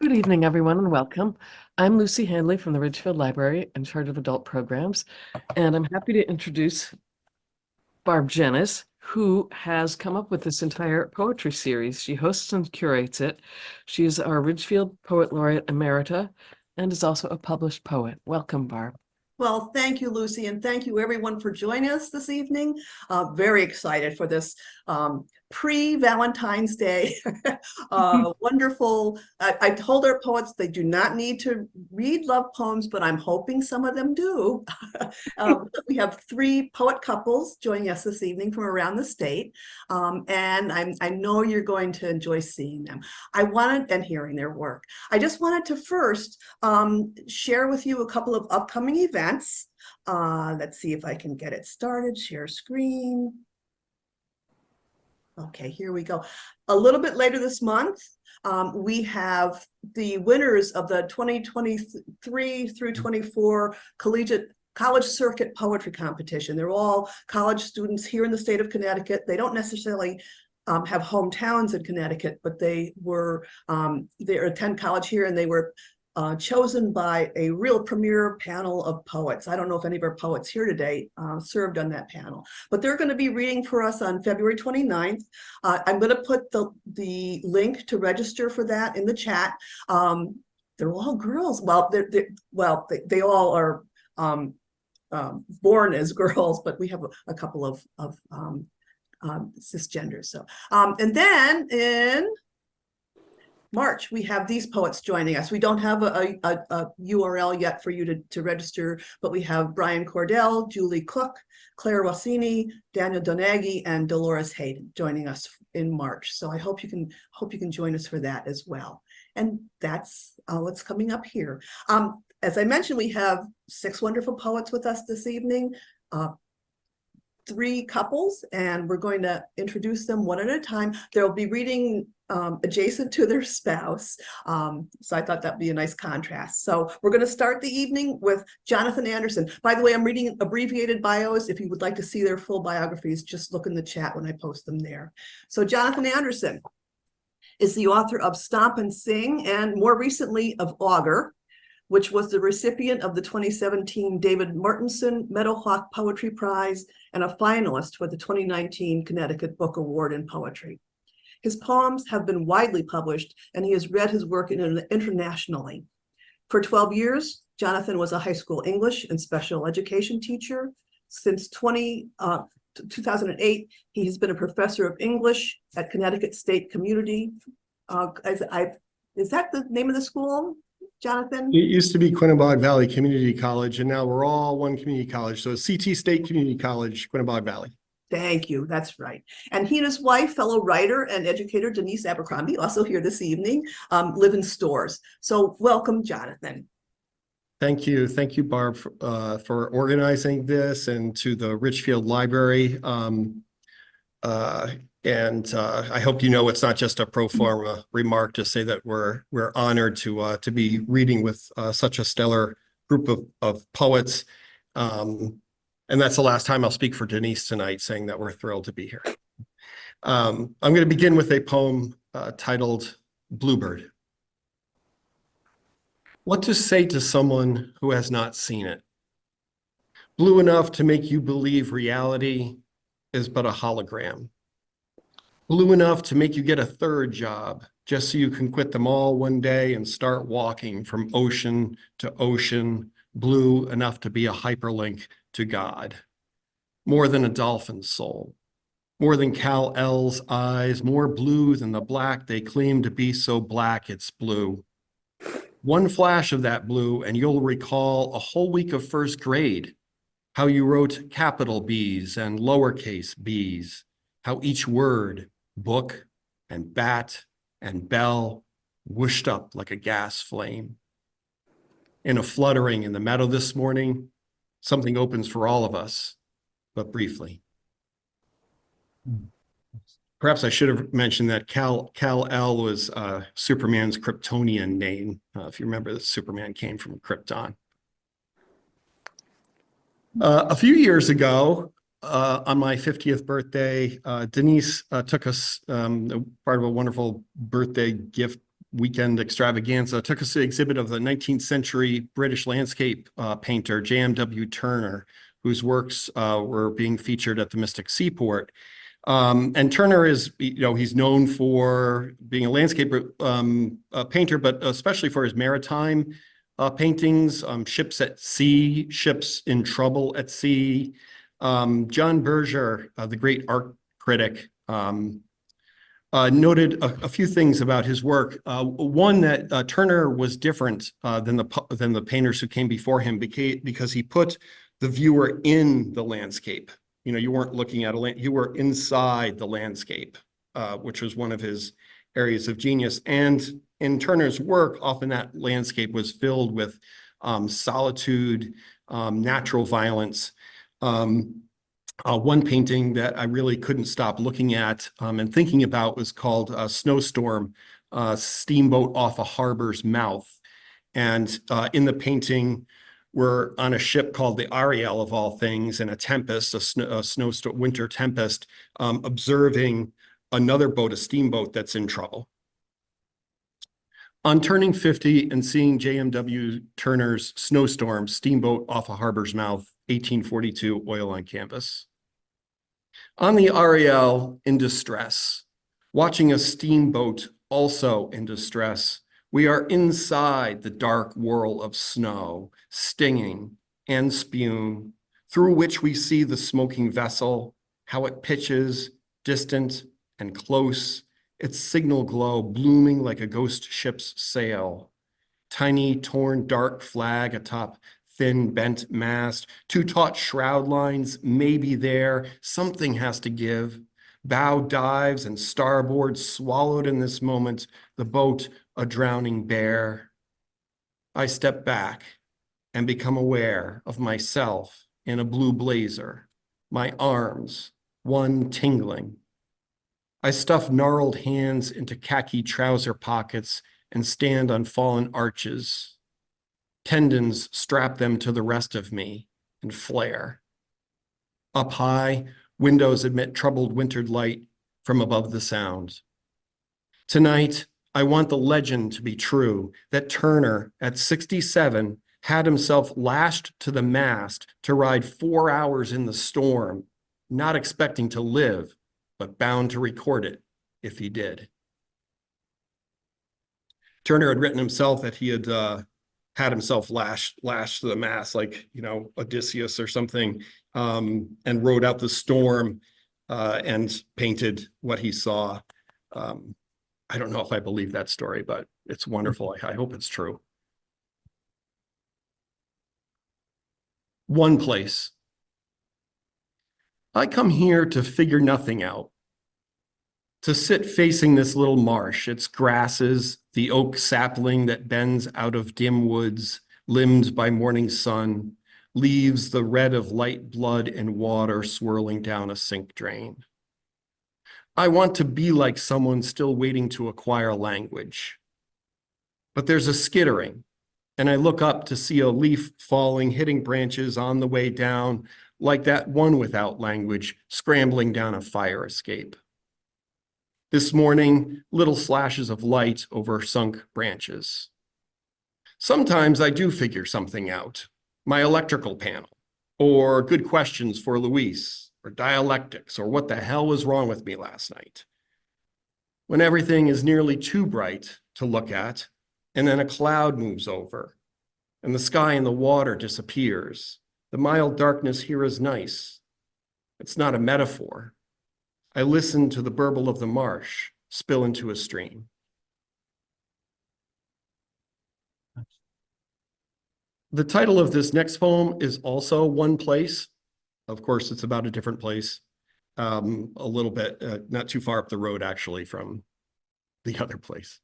Good evening, everyone, and welcome. I'm Lucy Handley from the Ridgefield Library in charge of adult programs, and I'm happy to introduce Barb Jenis, who has come up with this entire poetry series. She hosts and curates it. She is our Ridgefield Poet Laureate Emerita and is also a published poet. Welcome, Barb. Well, thank you, Lucy, and thank you everyone for joining us this evening. Very excited for this pre-Valentine's Day. Wonderful. I told our poets they do not need to read love poems, but I'm hoping some of them do. We have 3 poet couples joining us this evening from around the state, and I know you're going to enjoy seeing them. And hearing their work. I just wanted to first share with you a couple of upcoming events. Let's see if I can get it started. Share screen. Okay, here we go. A little bit later this month, we have the winners of the 2023 through 24 college circuit poetry competition. They're all college students here in the state of Connecticut. They don't necessarily have hometowns in Connecticut, but they attend college here, and they were chosen by a real premier panel of poets. I don't know if any of our poets here today served on that panel, but they're going to be reading for us on February 29th. I'm going to put the link to register for that in the chat. They're all girls. Well, they all are born as girls, but we have a couple of cisgenders. So, and then in March, we have these poets joining us. We don't have a URL yet for you to register, but we have Brian Cordell, Julie Cook, Claire Rossini, Daniel Donaghy, and Dolores Hayden joining us in March. So I hope you can join us for that as well. And that's what's coming up here. As I mentioned, we have 6 wonderful poets with us this evening. 3 couples, and we're going to introduce them one at a time. They'll be reading adjacent to their spouse. So I thought that'd be a nice contrast. So we're going to start the evening with Jonathan Andersen. By the way, I'm reading abbreviated bios. If you would like to see their full biographies, just look in the chat when I post them there. So Jonathan Andersen is the author of Stomp and Sing, and more recently of Augur, which was the recipient of the 2017 David Martinson Meadowhawk Poetry Prize and a finalist for the 2019 Connecticut Book Award in Poetry. His poems have been widely published, and he has read his work internationally. For 12 years, Jonathan was a high school English and special education teacher. Since 2008, he has been a professor of English at Connecticut State Community. Is that the name of the school, Jonathan? It used to be Quinebaug Valley Community College, and now we're all one community college. So CT State Community College, Quinebaug Valley. Thank you. That's right. And he and his wife, fellow writer and educator Denise Abercrombie, also here this evening, live in Stores. So welcome, Jonathan. Thank you. Thank you, Barb, for organizing this, and to the Ridgefield Library. I hope you know it's not just a pro forma remark to say that we're honored to be reading with such a stellar group of poets. And that's the last time I'll speak for Denise tonight, saying that we're thrilled to be here. I'm going to begin with a poem titled Bluebird. What to say to someone who has not seen it? Blue enough to make you believe reality is but a hologram. Blue enough to make you get a 3rd job just so you can quit them all one day and start walking from ocean to ocean. Blue enough to be a hyperlink to God. More than a dolphin's soul. More than Kal-El's eyes. More blue than the black they claim to be, so black it's blue. One flash of that blue and you'll recall a whole week of 1st grade. How you wrote capital B's and lowercase b's. How each word, book and bat and bell, whooshed up like a gas flame. In a fluttering in the meadow this morning, something opens for all of us, but briefly. Perhaps I should have mentioned that Kal-El was Superman's Kryptonian name. If you remember that Superman came from Krypton. A few years ago, on my 50th birthday, Denise took us part of a wonderful birthday gift weekend extravaganza, took us to the exhibit of the 19th century British landscape painter, J.M.W. Turner, whose works were being featured at the Mystic Seaport. And Turner is, he's known for being a landscape painter, but especially for his maritime paintings, ships at sea, ships in trouble at sea. John Berger, the great art critic, noted a few things about his work. One, that Turner was different than the painters who came before him because he put the viewer in the landscape. You weren't looking at you were inside the landscape, which was one of his areas of genius. And in Turner's work, often that landscape was filled with solitude, natural violence. One painting that I really couldn't stop looking at and thinking about was called Snowstorm, Steamboat Off a Harbor's Mouth. And in the painting, we're on a ship called the Ariel, of all things, in a tempest, a snowstorm, winter tempest, observing another boat, a steamboat that's in trouble. On turning 50 and seeing J.M.W. Turner's Snowstorm, Steamboat Off a Harbor's Mouth, 1842, oil on canvas. On the Ariel, in distress, watching a steamboat also in distress, we are inside the dark whirl of snow, stinging and spume, through which we see the smoking vessel, how it pitches, distant and close, its signal glow blooming like a ghost ship's sail. Tiny, torn, dark flag atop thin, bent mast, two taut shroud lines may be there, something has to give. Bow dives and starboard swallowed in this moment, the boat a drowning bear. I step back and become aware of myself in a blue blazer, my arms, one tingling. I stuff gnarled hands into khaki trouser pockets and stand on fallen arches. Tendons strap them to the rest of me and flare. Up high, windows admit troubled wintered light from above the sound. Tonight, I want the legend to be true that Turner, at 67, had himself lashed to the mast to ride 4 hours in the storm, not expecting to live, but bound to record it if he did. Turner had written himself that he had had himself lashed to the mast, like, Odysseus or something, and rode out the storm and painted what he saw. I don't know if I believe that story, but it's wonderful. I hope it's true. One place. I come here to figure nothing out, to sit facing this little marsh, its grasses, the oak sapling that bends out of dim woods, limned by morning sun, leaves the red of light blood and water swirling down a sink drain. I want to be like someone still waiting to acquire language. But there's a skittering, and I look up to see a leaf falling, hitting branches on the way down, like that one without language, scrambling down a fire escape. This morning, little slashes of light over sunk branches. Sometimes I do figure something out, my electrical panel, or good questions for Luis, or dialectics, or what the hell was wrong with me last night. When everything is nearly too bright to look at, and then a cloud moves over, and the sky and the water disappears. The mild darkness here is nice. It's not a metaphor. I listen to the burble of the marsh spill into a stream. The title of this next poem is also One Place. Of course, it's about a different place, a little bit, not too far up the road, actually, from the other place.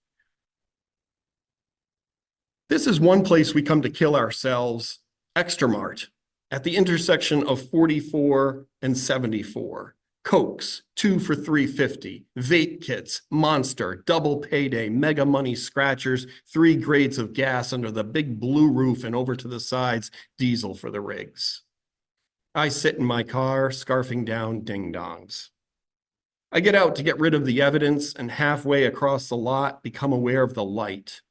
This is one place we come to kill ourselves, Extramart, at the intersection of 44 and 74. Cokes, 2 for $3.50, vape kits, Monster, double payday, mega money scratchers, 3 grades of gas under the big blue roof and over to the sides, diesel for the rigs. I sit in my car, scarfing down ding-dongs. I get out to get rid of the evidence and halfway across the lot become aware of the light.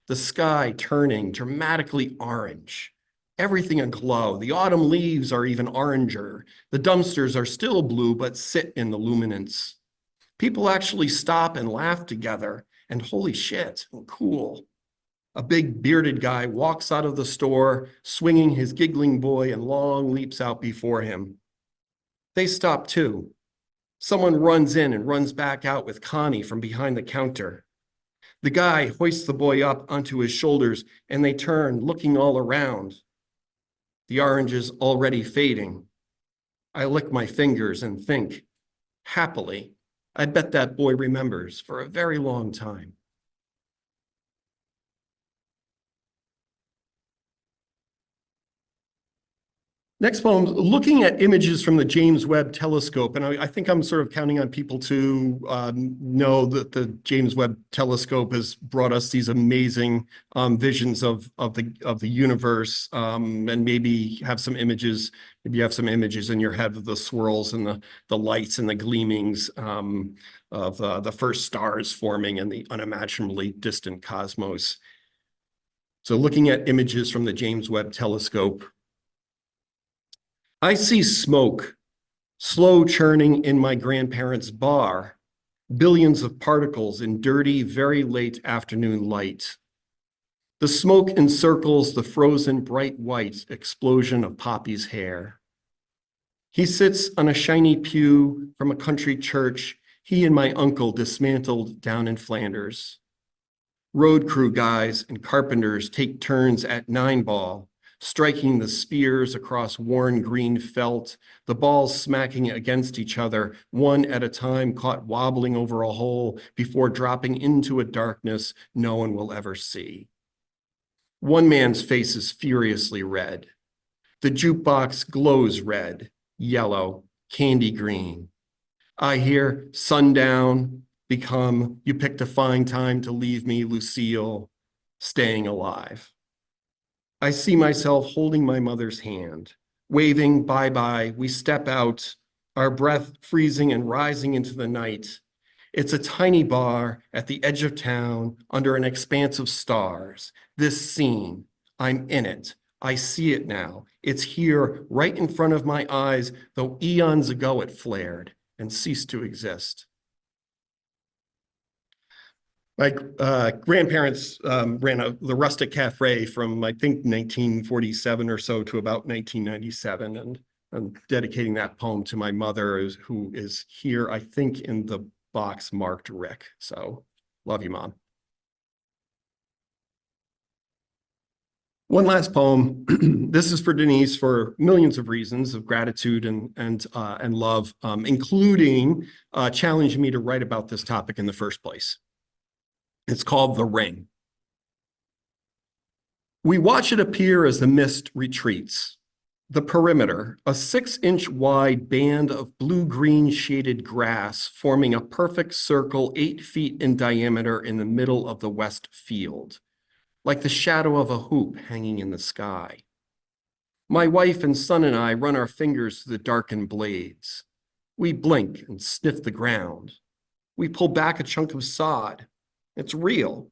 The sky turning dramatically orange. Everything aglow. The autumn leaves are even oranger. The dumpsters are still blue but sit in the luminance. People actually stop and laugh together, and holy shit, cool. A big bearded guy walks out of the store, swinging his giggling boy, and long leaps out before him. They stop too. Someone runs in and runs back out with Connie from behind the counter. The guy hoists the boy up onto his shoulders, and they turn, looking all around. The orange is already fading. I lick my fingers and think, happily, I bet that boy remembers for a very long time. Next poem, looking at images from the James Webb Telescope, and I think I'm sort of counting on people to know that the James Webb Telescope has brought us these amazing visions of the universe, and maybe have some images. Maybe you have some images in your head of the swirls and the lights and the gleamings of the first stars forming in the unimaginably distant cosmos. So, looking at images from the James Webb Telescope. I see smoke, slow churning in my grandparents' bar, billions of particles in dirty, very late afternoon light. The smoke encircles the frozen bright white explosion of Poppy's hair. He sits on a shiny pew from a country church he and my uncle dismantled down in Flanders. Road crew guys and carpenters take turns at 9-ball, striking the spears across worn green felt, the balls smacking against each other, one at a time, caught wobbling over a hole before dropping into a darkness no one will ever see. One man's face is furiously red. The jukebox glows red, yellow, candy green. I hear sundown become, you picked a fine time to leave me, Lucille, staying alive. I see myself holding my mother's hand, waving bye-bye. We step out, our breath freezing and rising into the night. It's a tiny bar at the edge of town under an expanse of stars. This scene, I'm in it. I see it now. It's here right in front of my eyes, though eons ago it flared and ceased to exist. My grandparents ran the Rustic Cafe from, I think, 1947 or so to about 1997. And I'm dedicating that poem to my mother, who is here, I think, in the box marked Rick. So love you, Mom. One last poem. This is for Denise for millions of reasons of gratitude and love, including challenging me to write about this topic in the first place. It's called The Ring. We watch it appear as the mist retreats. The perimeter, a 6-inch wide band of blue-green shaded grass forming a perfect circle 8 feet in diameter in the middle of the west field, like the shadow of a hoop hanging in the sky. My wife and son and I run our fingers through the darkened blades. We blink and sniff the ground. We pull back a chunk of sod. It's real.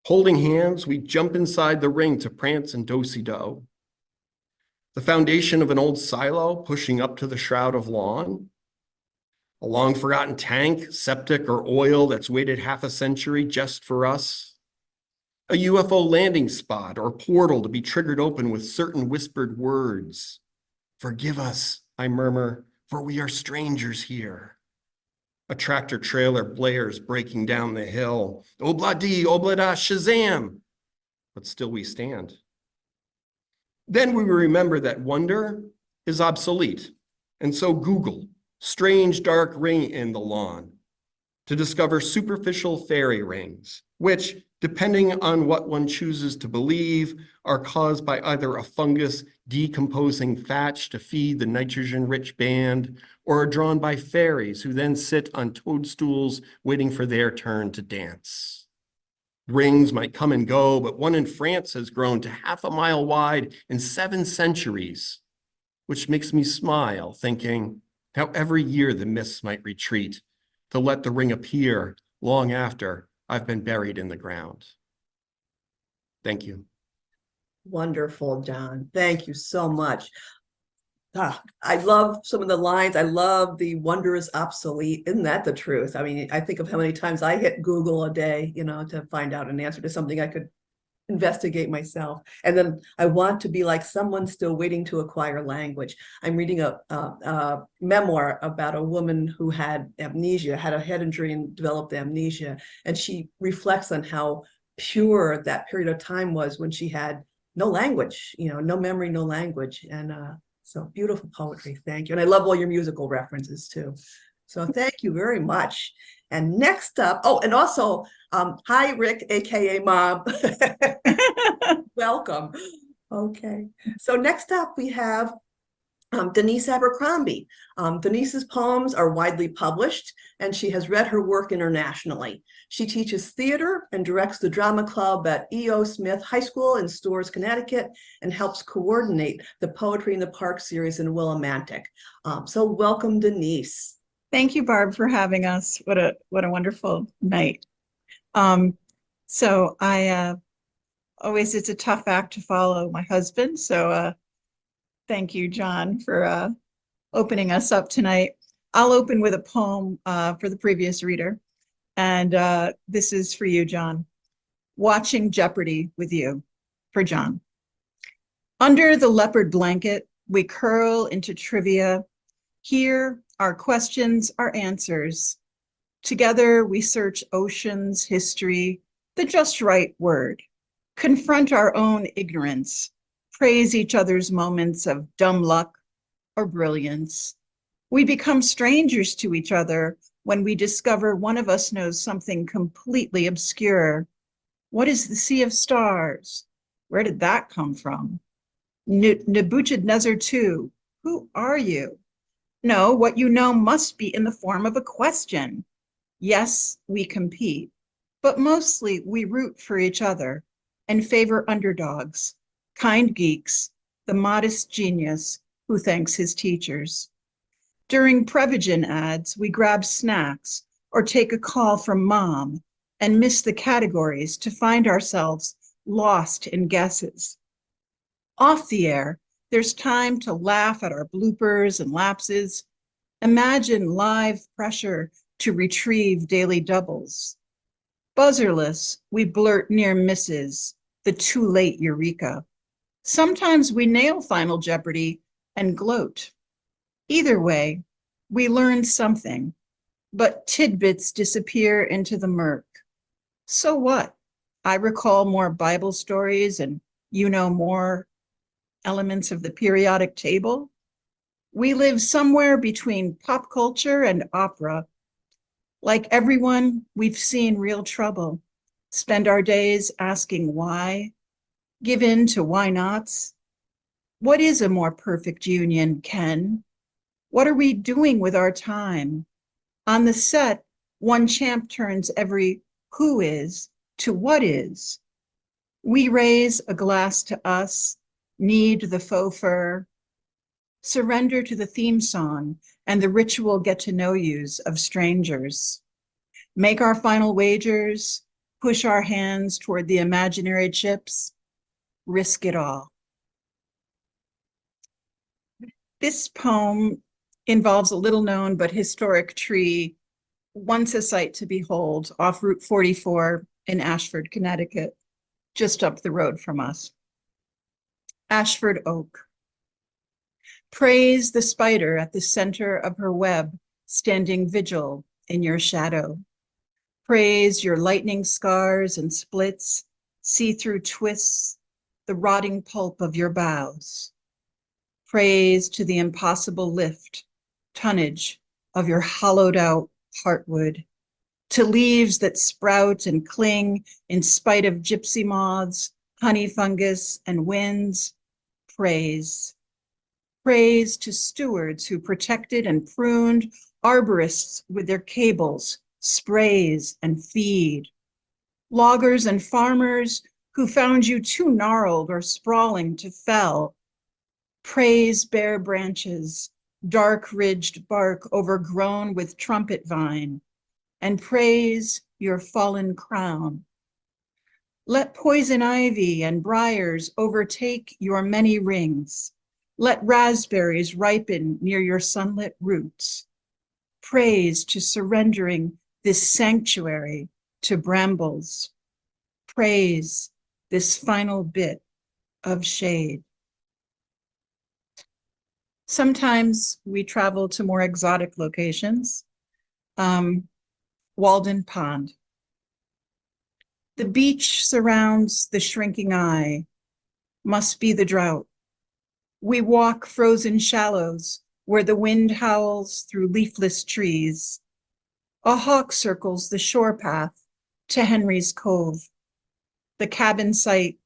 Holding hands, we jump inside the ring to prance and do-si-do. The foundation of an old silo pushing up to the shroud of lawn. A long-forgotten tank, septic, or oil that's waited half a century just for us. A UFO landing spot or portal to be triggered open with certain whispered words. Forgive us, I murmur, for we are strangers here. A tractor trailer blares breaking down the hill. Obla-dee, obla-da, shazam! But still we stand. Then we remember that wonder is obsolete. And so Google, strange dark ring in the lawn, to discover superficial fairy rings, which, depending on what one chooses to believe, are caused by either a fungus decomposing thatch to feed the nitrogen-rich band, or are drawn by fairies who then sit on toadstools waiting for their turn to dance. Rings might come and go, but one in France has grown to half a mile wide in 7 centuries, which makes me smile, thinking how every year the mists might retreat, to let the ring appear long after I've been buried in the ground. Thank you. Wonderful, John. Thank you so much. I love some of the lines. I love the wonder is obsolete. Isn't that the truth? I mean, I think of how many times I hit Google a day, to find out an answer to something I could investigate myself. And then I want to be like someone still waiting to acquire language. I'm reading a memoir about a woman who had amnesia, had a head injury and developed amnesia. And she reflects on how pure that period of time was when she had no language, no memory, no language. And so beautiful poetry. Thank you. And I love all your musical references too. So thank you very much. And next up, and also, hi, Rick, AKA Mom. Welcome. Okay. So next up we have Denise Abercrombie. Denise's poems are widely published, and she has read her work internationally. She teaches theater and directs the drama club at E.O. Smith High School in Storrs, Connecticut, and helps coordinate the Poetry in the Park series in Willimantic. So welcome, Denise. Thank you, Barb, for having us. What a wonderful night. So I always, it's a tough act to follow my husband. So thank you, John, for opening us up tonight. I'll open with a poem for the previous reader. And this is for you, John. Watching Jeopardy with you, for John. Under the leopard blanket, we curl into trivia. Here, our questions are answers. Together, we search oceans, history, the just right word, confront our own ignorance, praise each other's moments of dumb luck or brilliance. We become strangers to each other when we discover one of us knows something completely obscure. What is the Sea of Stars? Where did that come from? Nebuchadnezzar II, who are you? No, what you know must be in the form of a question. Yes, we compete, but mostly we root for each other and favor underdogs, kind geeks, the modest genius who thanks his teachers. During Prevagen ads, we grab snacks or take a call from mom and miss the categories to find ourselves lost in guesses. Off the air, there's time to laugh at our bloopers and lapses. Imagine live pressure to retrieve daily doubles. Buzzerless, we blurt near misses, the too late eureka. Sometimes we nail Final Jeopardy and gloat. Either way, we learn something, but tidbits disappear into the murk. So what? I recall more Bible stories and you know more elements of the periodic table. We live somewhere between pop culture and opera. Like everyone, we've seen real trouble, spend our days asking why, give in to why nots. What is a more perfect union, Ken? What are we doing with our time? On the set, one champ turns every who is to what is. We raise a glass to us, need the faux fur, surrender to the theme song and the ritual get to know yous of strangers. Make our final wagers, push our hands toward the imaginary chips, risk it all. This poem involves a little known but historic tree, once a sight to behold off Route 44 in Ashford, Connecticut, just up the road from us. Ashford Oak. Praise the spider at the center of her web, standing vigil in your shadow. Praise your lightning scars and splits, see-through twists, the rotting pulp of your boughs. Praise to the impossible lift, tonnage of your hollowed out heartwood, to leaves that sprout and cling in spite of gypsy moths, honey fungus, and winds. Praise. Praise to stewards who protected and pruned arborists with their cables, sprays, and feed. Loggers and farmers who found you too gnarled or sprawling to fell. Praise bare branches, dark ridged bark overgrown with trumpet vine, and praise your fallen crown. Let poison ivy and briars overtake your many rings. Let raspberries ripen near your sunlit roots. Praise to surrendering this sanctuary to brambles. Praise this final bit of shade. Sometimes we travel to more exotic locations. Walden Pond. The beach surrounds the shrinking eye, must be the drought. We walk frozen shallows where the wind howls through leafless trees. A hawk circles the shore path to Henry's Cove. The cabin site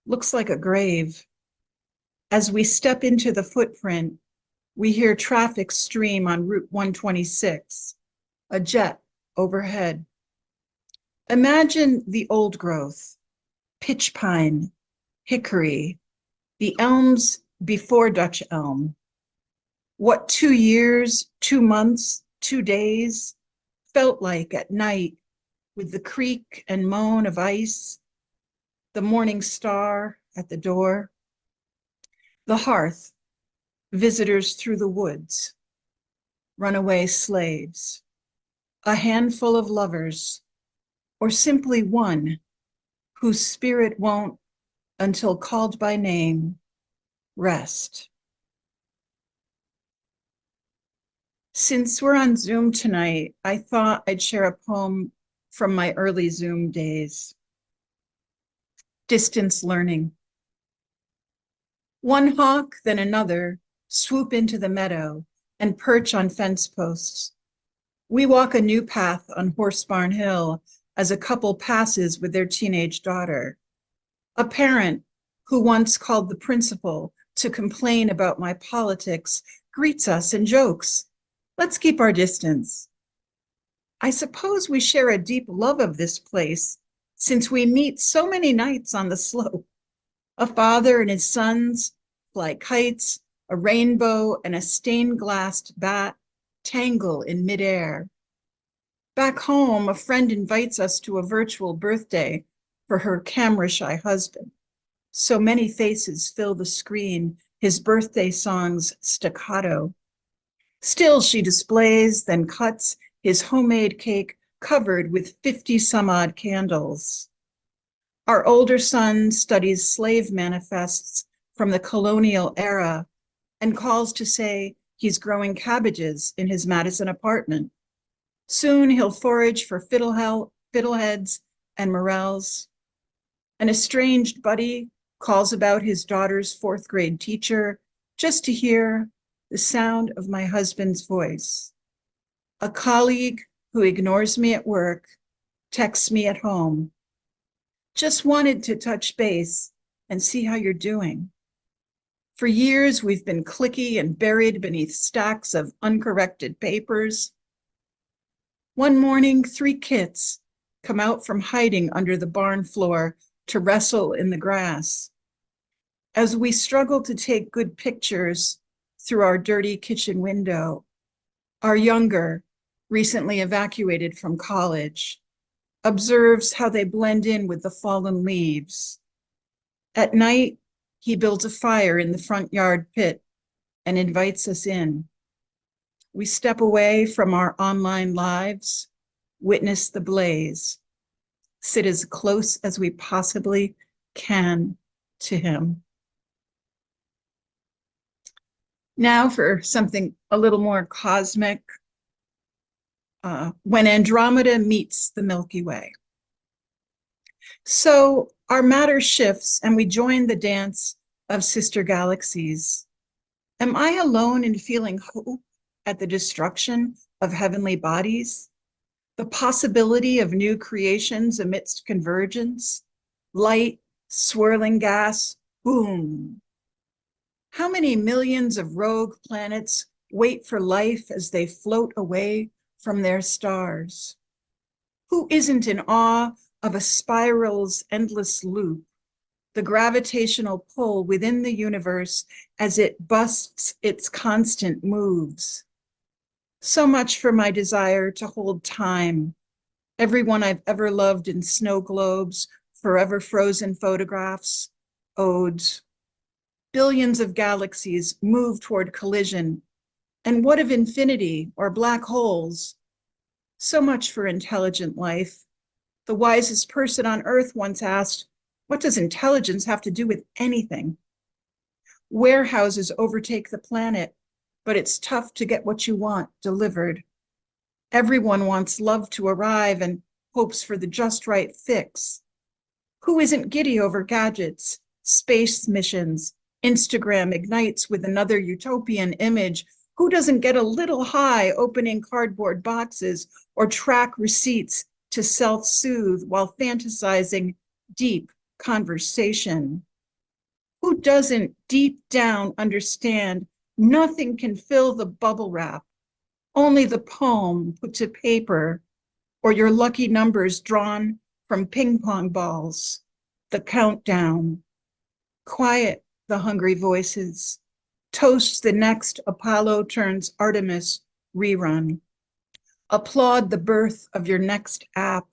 looks like a grave. As we step into the footprint, we hear traffic stream on Route 126, a jet overhead. Imagine the old growth, pitch pine, hickory, the elms before Dutch elm. What 2 years, 2 months, 2 days felt like at night with the creak and moan of ice, the morning star at the door, the hearth, visitors through the woods, runaway slaves, a handful of lovers, or simply one whose spirit won't, until called by name, rest. Since we're on Zoom tonight, I thought I'd share a poem from my early Zoom days. Distance learning. One hawk, then another, swoop into the meadow and perch on fence posts. We walk a new path on Horse Barn Hill as a couple passes with their teenage daughter. A parent who once called the principal to complain about my politics greets us and jokes, "Let's keep our distance." I suppose we share a deep love of this place since we meet so many nights on the slope. A father and his sons fly kites, a rainbow and a stained-glassed bat tangle in midair. Back home, a friend invites us to a virtual birthday for her camera-shy husband. So many faces fill the screen, his birthday songs staccato. Still she displays, then cuts his homemade cake covered with 50 some odd candles. Our older son studies slave manifests from the colonial era and calls to say he's growing cabbages in his Madison apartment. Soon he'll forage for fiddleheads and morels. An estranged buddy calls about his daughter's 4th grade teacher just to hear the sound of my husband's voice. A colleague who ignores me at work texts me at home. Just wanted to touch base and see how you're doing. For years, we've been cliquey and buried beneath stacks of uncorrected papers. One morning, 3 kits come out from hiding under the barn floor to wrestle in the grass. As we struggle to take good pictures through our dirty kitchen window, our younger, recently evacuated from college, observes how they blend in with the fallen leaves. At night, he builds a fire in the front yard pit and invites us in. We step away from our online lives, witness the blaze, sit as close as we possibly can to him. Now for something a little more cosmic. When Andromeda meets the Milky Way. So our matter shifts and we join the dance of sister galaxies. Am I alone in feeling hope at the destruction of heavenly bodies? The possibility of new creations amidst convergence? Light, swirling gas, boom. How many millions of rogue planets wait for life as they float away from their stars? Who isn't in awe of a spiral's endless loop, the gravitational pull within the universe as it busts its constant moves? So much for my desire to hold time everyone I've ever loved in snow globes, forever frozen photographs, odes. Billions of galaxies move toward collision. And what of infinity or black holes? So much for intelligent life. The wisest person on earth once asked, what does intelligence have to do with anything? Warehouses overtake the planet, but it's tough to get what you want delivered. Everyone wants love to arrive and hopes for the just right fix. Who isn't giddy over gadgets, space missions, Instagram ignites with another utopian image? Who doesn't get a little high opening cardboard boxes or track receipts to self-soothe while fantasizing deep conversation? Who doesn't deep down understand nothing can fill the bubble wrap, only the poem put to paper or your lucky numbers drawn from ping pong balls, the countdown. Quiet the hungry voices. Toast the next Apollo turns Artemis rerun. Applaud the birth of your next app.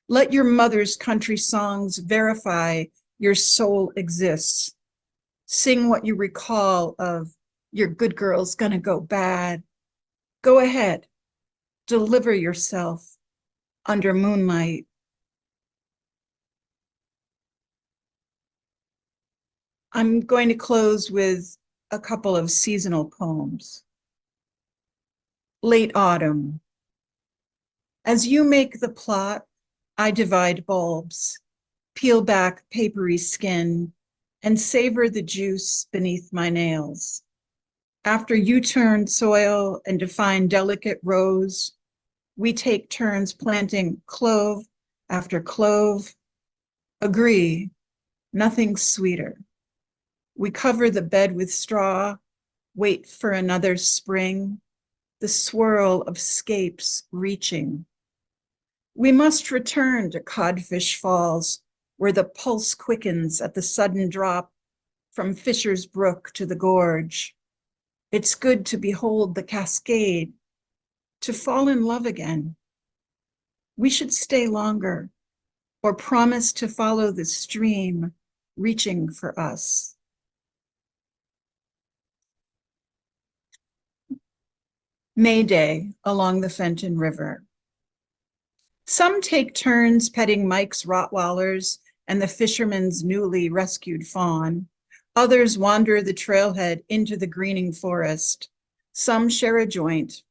Let your mother's country songs verify your soul exists. Sing what you recall of your good girl's gonna go bad. Go ahead, deliver yourself under moonlight. I'm going to close with a couple of seasonal poems. Late autumn. As you make the plot, I divide bulbs, peel back papery skin, and savor the juice beneath my nails. After you turn soil and define delicate rows, we take turns planting clove after clove. Agree, nothing sweeter. We cover the bed with straw, wait for another spring, the swirl of scapes reaching. We must return to Codfish Falls, where the pulse quickens at the sudden drop from Fisher's Brook to the gorge. It's good to behold the cascade, to fall in love again. We should stay longer, or promise to follow the stream reaching for us. May Day along the Fenton River. Some take turns petting Mike's Rottweilers and the fisherman's newly rescued fawn. Others wander the trailhead into the greening forest. Some share a joint.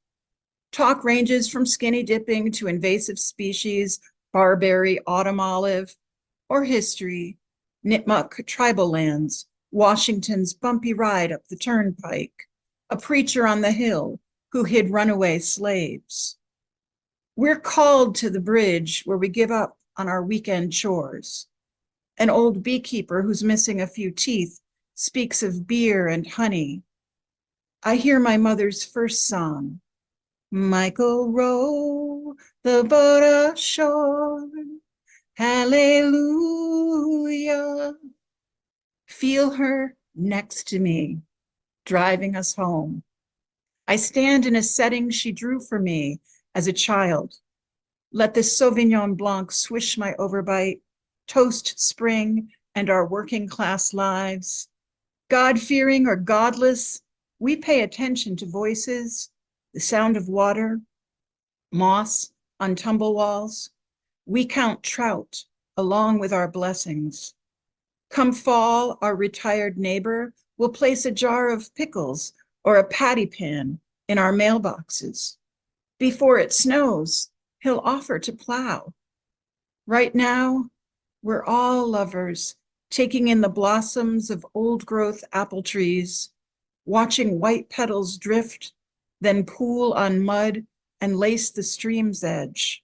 Talk ranges from skinny dipping to invasive species, barberry, autumn olive, or history, Nipmuc tribal lands, Washington's bumpy ride up the turnpike, a preacher on the hill who hid runaway slaves. We're called to the bridge where we give up on our weekend chores. An old beekeeper who's missing a few teeth speaks of beer and honey. I hear my mother's first song, Michael row the boat ashore, hallelujah. Feel her next to me, driving us home. I stand in a setting she drew for me as a child. Let the Sauvignon Blanc swish my overbite, toast spring and our working class lives. God-fearing or godless, we pay attention to voices, the sound of water, moss on tumble walls. We count trout along with our blessings. Come fall, our retired neighbor will place a jar of pickles or a patty pan in our mailboxes. Before it snows, he'll offer to plow. Right now, we're all lovers, taking in the blossoms of old growth apple trees, watching white petals drift, then pool on mud and lace the stream's edge.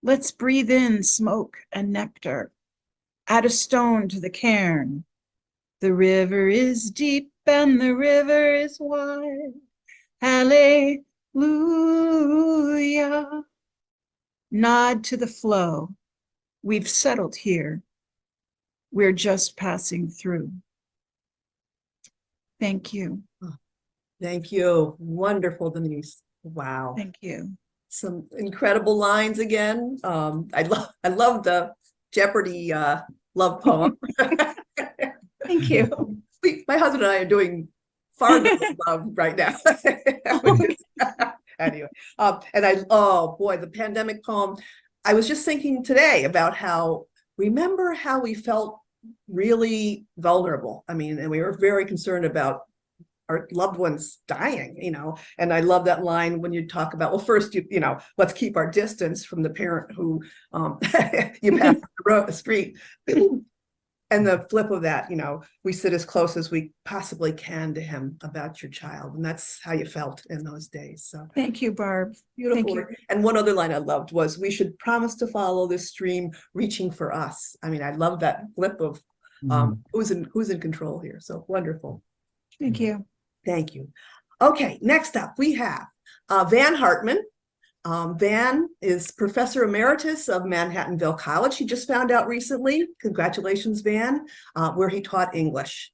Let's breathe in smoke and nectar. Add a stone to the cairn. The river is deep and the river is wide. Hallelujah. Nod to the flow. We've settled here. We're just passing through. Thank you. Thank you. Wonderful, Denise. Wow. Thank you. some incredible lines again. I love the Jeopardy love poem. Thank you. My husband and I are doing Fargo love right now. Anyway, oh boy, the pandemic poem. I was just thinking today about remember how we felt really vulnerable. I mean, and we were very concerned about our loved ones dying, and I love that line when you talk about, well, first, let's keep our distance from the parent who you pass the street. And the flip of that, we sit as close as we possibly can to him about your child. And that's how you felt in those days. So Thank you, Barb. beautiful. Thank you. And one other line I loved was, we should promise to follow this stream reaching for us. I mean, I love that flip of who's in control here. So wonderful. Thank you. Thank you. Okay, next up we have Van Hartmann. Van is Professor Emeritus of Manhattanville College. He just found out recently, congratulations, Van, where he taught English.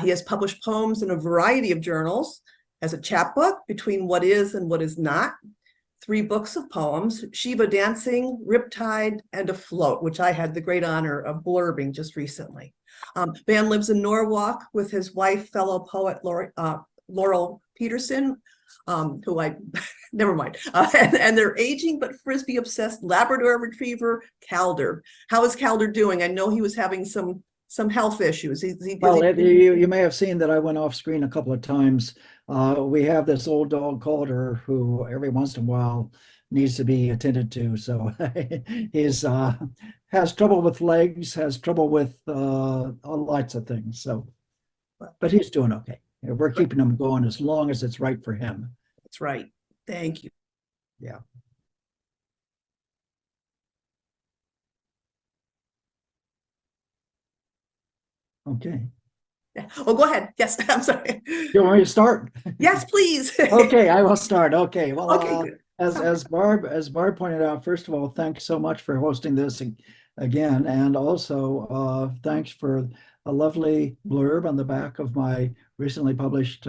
He has published poems in a variety of journals, has a chapbook, Between What Is and What Is Not, 3 books of poems, Shiva Dancing, Riptide, and Afloat, which I had the great honor of blurbing just recently. Van lives in Norwalk with his wife, fellow poet Laurel Peterson, who never mind. And their aging but frisbee obsessed Labrador Retriever, Calder. How is Calder doing? I know he was having some health issues. You may have seen that I went off screen a couple of times. We have this old dog Calder who every once in a while needs to be attended to. So he's has trouble with legs, has trouble with lots of things. So, but he's doing okay. We're keeping him going as long as it's right for him. That's right. Thank you. Yeah. Okay. Yeah. Oh, go ahead. Yes, I'm sorry. You want me to start? Yes, please. Okay, I will start. Okay. Well, Okay, good. as Barb pointed out, first of all, thanks so much for hosting this again, and also thanks for a lovely blurb on the back of my recently published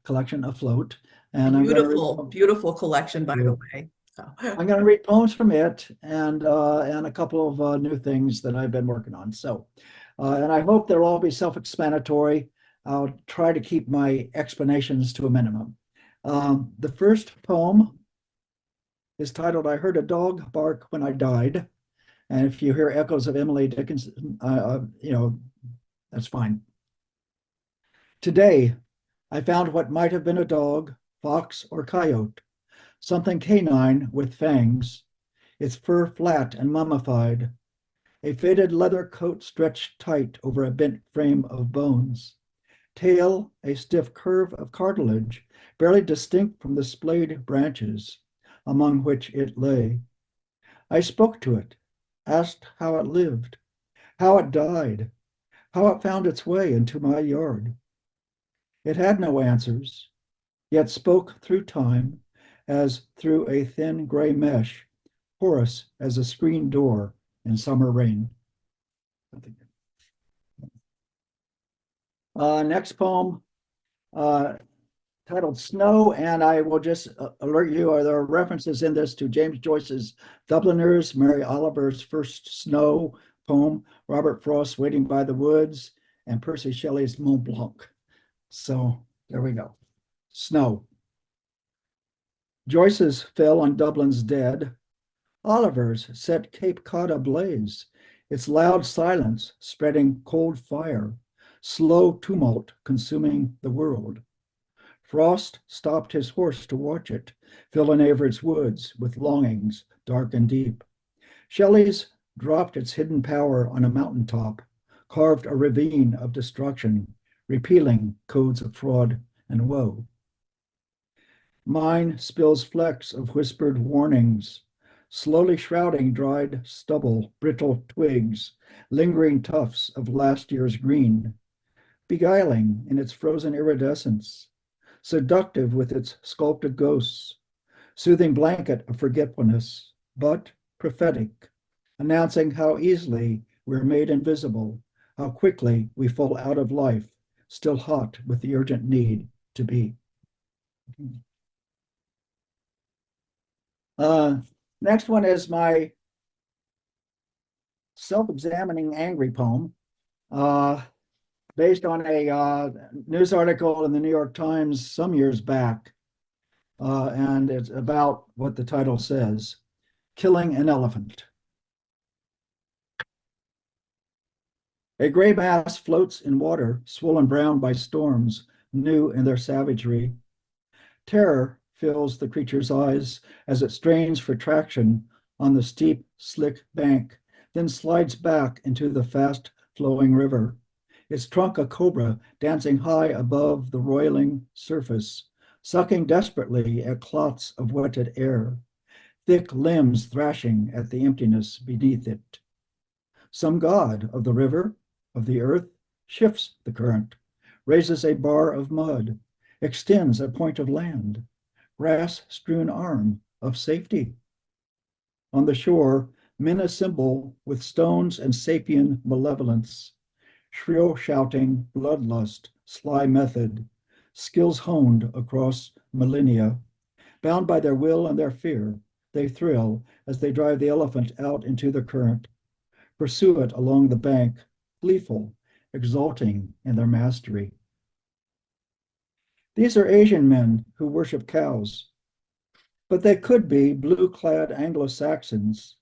collection, Afloat. And Beautiful collection, by the way. So. I'm going to read poems from it and a couple of new things that I've been working on. So, and I hope they'll all be self-explanatory. I'll try to keep my explanations to a minimum. The first poem is titled, I Heard a Dog Bark When I Died. And if you hear echoes of Emily Dickinson, that's fine. Today, I found what might have been a dog, fox, or coyote, something canine with fangs, its fur flat and mummified, a faded leather coat stretched tight over a bent frame of bones, tail a stiff curve of cartilage, barely distinct from the splayed branches among which it lay. I spoke to it, asked how it lived, how it died, how it found its way into my yard. It had no answers, yet spoke through time as through a thin gray mesh, porous as a screen door in summer rain. Next poem, titled Snow, and I will just alert you, there are references in this to James Joyce's Dubliners, Mary Oliver's First Snow poem, Robert Frost's Waiting by the Woods, and Percy Shelley's Mont Blanc. So there we go. Snow. Joyce's fell on Dublin's dead. Oliver's set Cape Cod ablaze, its loud silence spreading cold fire, slow tumult consuming the world. Frost stopped his horse to watch it, fill in Everett's woods with longings dark and deep. Shelley's dropped its hidden power on a mountaintop, carved a ravine of destruction, repealing codes of fraud and woe. Mine spills flecks of whispered warnings, slowly shrouding dried stubble, brittle twigs, lingering tufts of last year's green, beguiling in its frozen iridescence, seductive with its sculpted ghosts, soothing blanket of forgetfulness, but prophetic, announcing how easily we're made invisible, how quickly we fall out of life, still hot with the urgent need to be. Next one is my self-examining angry poem, based on a news article in the New York Times some years back. And it's about what the title says, Killing an Elephant. A gray mass floats in water, swollen brown by storms, new in their savagery. Terror fills the creature's eyes as it strains for traction on the steep, slick bank, then slides back into the fast-flowing river, its trunk a cobra dancing high above the roiling surface, sucking desperately at clots of wetted air, thick limbs thrashing at the emptiness beneath it. Some god of the river, of the earth, shifts the current, raises a bar of mud, extends a point of land, grass-strewn arm of safety. On the shore, men assemble with stones and sapien malevolence, shrill shouting, bloodlust, sly method, skills honed across millennia. Bound by their will and their fear, they thrill as they drive the elephant out into the current, pursue it along the bank, gleeful, exulting in their mastery. These are Asian men who worship cows, but they could be blue-clad Anglo-Saxons,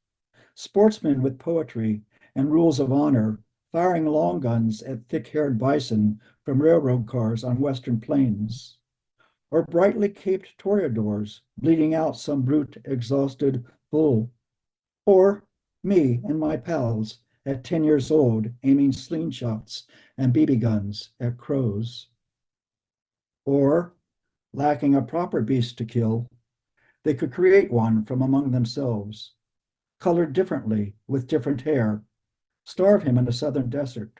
sportsmen with poetry and rules of honor, firing long guns at thick-haired bison from railroad cars on western plains, or brightly caped toreadors bleeding out some brute exhausted bull, or me and my pals at 10 years old aiming slingshots and BB guns at crows. Or, lacking a proper beast to kill, they could create one from among themselves, colored differently with different hair, starve him in the southern desert,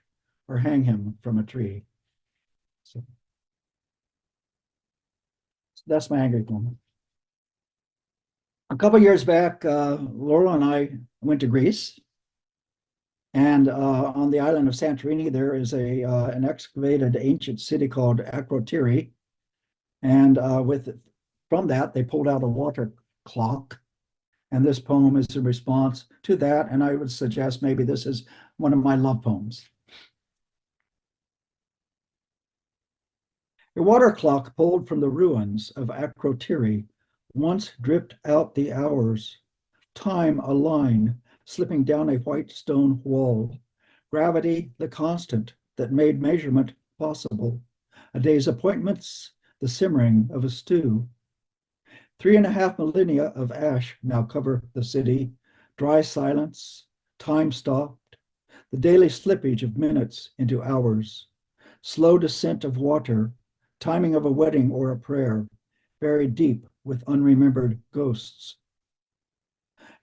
or hang him from a tree. So that's my angry poem. A couple years back, Laurel and I went to Greece. And on the island of Santorini, there is an excavated ancient city called Akrotiri. And from that, they pulled out a water clock. And this poem is a response to that. And I would suggest maybe this is one of my love poems. A water clock pulled from the ruins of Akrotiri once dripped out the hours, time a line slipping down a white stone wall, gravity the constant that made measurement possible, a day's appointments, the simmering of a stew. 3.5 millennia of ash now cover the city, dry silence, time stopped, the daily slippage of minutes into hours, slow descent of water, timing of a wedding or a prayer, buried deep with unremembered ghosts.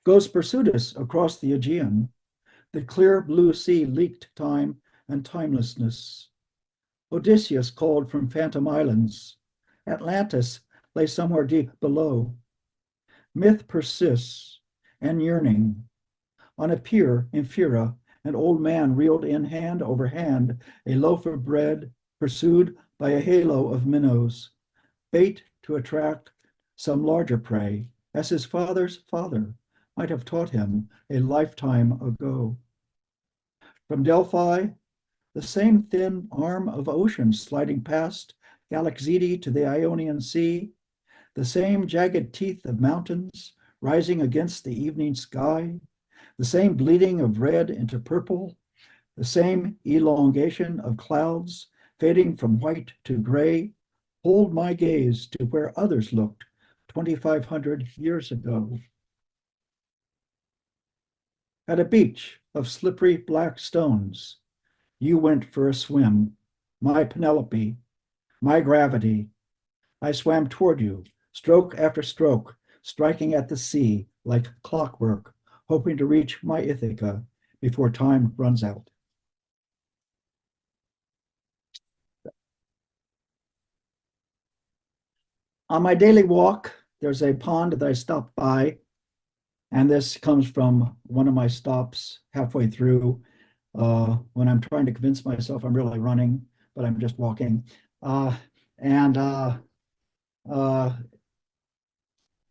Ghosts pursued us across the Aegean. The clear blue sea leaked time and timelessness. Odysseus called from phantom islands. Atlantis lay somewhere deep below. Myth persists and yearning. On a pier in Fira, an old man reeled in hand over hand a loaf of bread, pursued by a halo of minnows, bait to attract some larger prey, as his father's father might have taught him a lifetime ago. From Delphi, the same thin arm of ocean sliding past Galaxidi to the Ionian Sea, the same jagged teeth of mountains rising against the evening sky, the same bleeding of red into purple, the same elongation of clouds fading from white to gray, hold my gaze to where others looked 2,500 years ago. At a beach of slippery black stones, you went for a swim, my Penelope, my gravity. I swam toward you, stroke after stroke, striking at the sea like clockwork, hoping to reach my Ithaca before time runs out. On my daily walk, there's a pond that I stopped by, and this comes from one of my stops halfway through when I'm trying to convince myself I'm really running, but I'm just walking.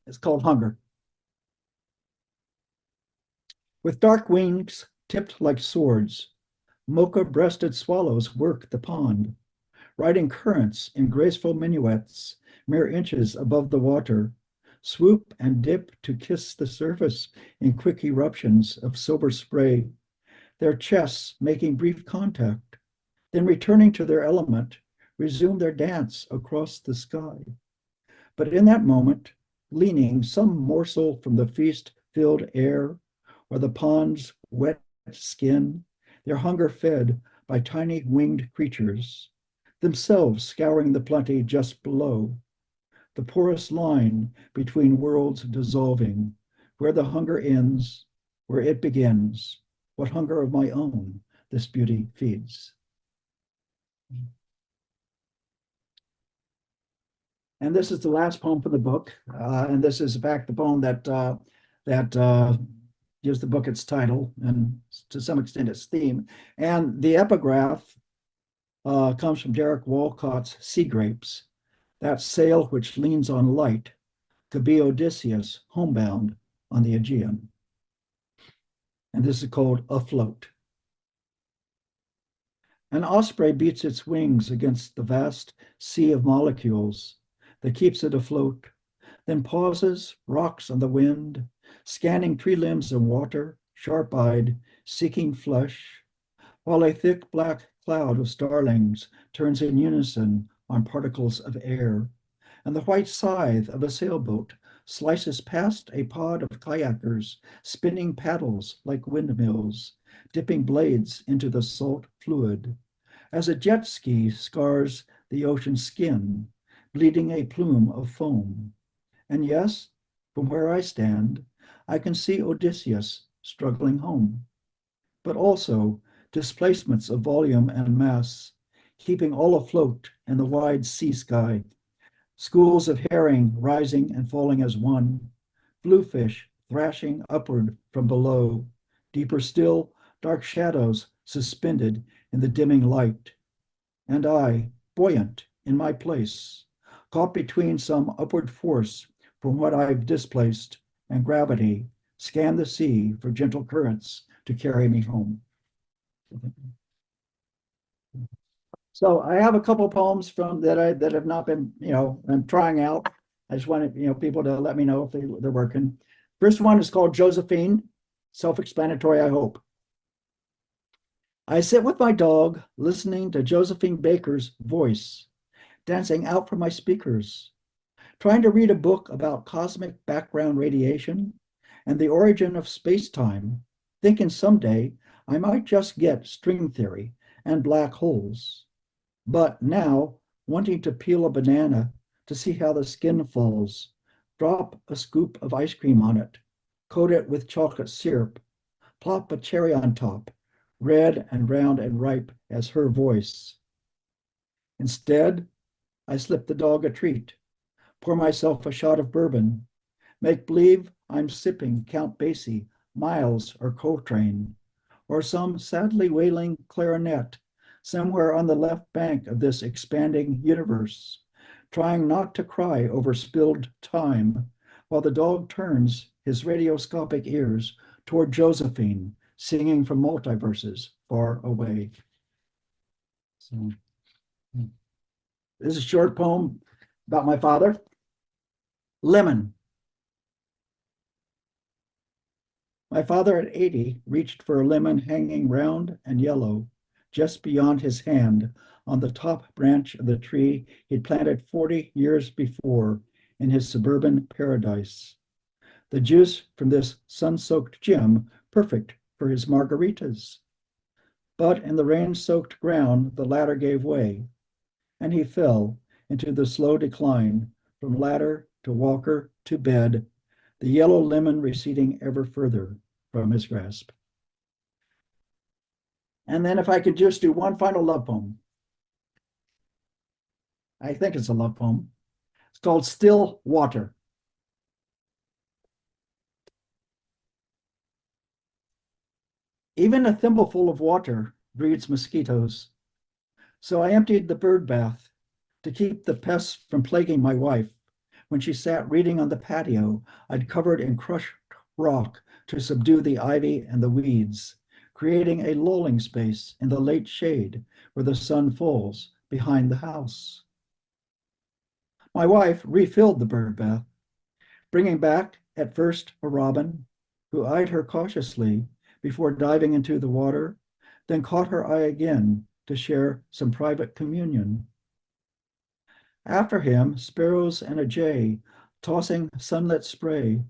It's called Hunger. With dark wings tipped like swords, mocha-breasted swallows work the pond, riding currents in graceful minuets, mere inches above the water, swoop and dip to kiss the surface in quick eruptions of silver spray, their chests making brief contact, then returning to their element, resume their dance across the sky. But in that moment, gleaning some morsel from the feast-filled air or the pond's wet skin, their hunger fed by tiny winged creatures, themselves scouring the plenty just below, the porous line between worlds dissolving, where the hunger ends, where it begins, what hunger of my own this beauty feeds. And this is the last poem from the book, and this is in fact the poem that gives the book its title and to some extent its theme. And the epigraph comes from Derek Walcott's Sea Grapes, that sail which leans on light could be Odysseus homebound on the Aegean. And this is called Afloat. An osprey beats its wings against the vast sea of molecules that keeps it afloat, then pauses, rocks on the wind, scanning tree limbs and water, sharp-eyed, seeking flesh, while a thick black cloud of starlings turns in unison on particles of air, and the white scythe of a sailboat slices past a pod of kayakers, spinning paddles like windmills, dipping blades into the salt fluid, as a jet ski scars the ocean's skin, bleeding a plume of foam. And yes, from where I stand, I can see Odysseus struggling home, but also displacements of volume and mass, keeping all afloat in the wide sea sky, schools of herring rising and falling as one, bluefish thrashing upward from below, deeper still, dark shadows suspended in the dimming light, and I, buoyant in my place, caught between some upward force from what I've displaced and gravity, scan the sea for gentle currents to carry me home. So I have a couple of poems from that have not been, I'm trying out. I just wanted, people to let me know if they're working. First one is called Josephine, self-explanatory, I hope. I sit with my dog, listening to Josephine Baker's voice, dancing out from my speakers, trying to read a book about cosmic background radiation and the origin of space-time, thinking someday I might just get string theory and black holes. But now, wanting to peel a banana to see how the skin falls, drop a scoop of ice cream on it, coat it with chocolate syrup, plop a cherry on top, red and round and ripe as her voice. Instead, I slip the dog a treat, pour myself a shot of bourbon, make believe I'm sipping Count Basie, Miles, or Coltrane, or some sadly wailing clarinet somewhere on the left bank of this expanding universe, trying not to cry over spilled time, while the dog turns his radioscopic ears toward Josephine, singing from multiverses far away. So, this is a short poem about my father. Lemon. My father at 80 reached for a lemon hanging round and yellow just beyond his hand on the top branch of the tree he'd planted 40 years before in his suburban paradise. The juice from this sun-soaked gem perfect for his margaritas. But in the rain-soaked ground, the ladder gave way, and he fell into the slow decline from ladder to walker to bed, the yellow lemon receding ever further from his grasp. And then if I could just do one final love poem. I think it's a love poem. It's called Still Water. Even a thimbleful of water breeds mosquitoes. So I emptied the bird bath to keep the pests from plaguing my wife when she sat reading on the patio I'd covered in crushed rock to subdue the ivy and the weeds, creating a lolling space in the late shade where the sun falls behind the house. My wife refilled the bird bath, bringing back at first a robin, who eyed her cautiously before diving into the water, then caught her eye again to share some private communion. After him, sparrows and a jay tossing sunlit spray.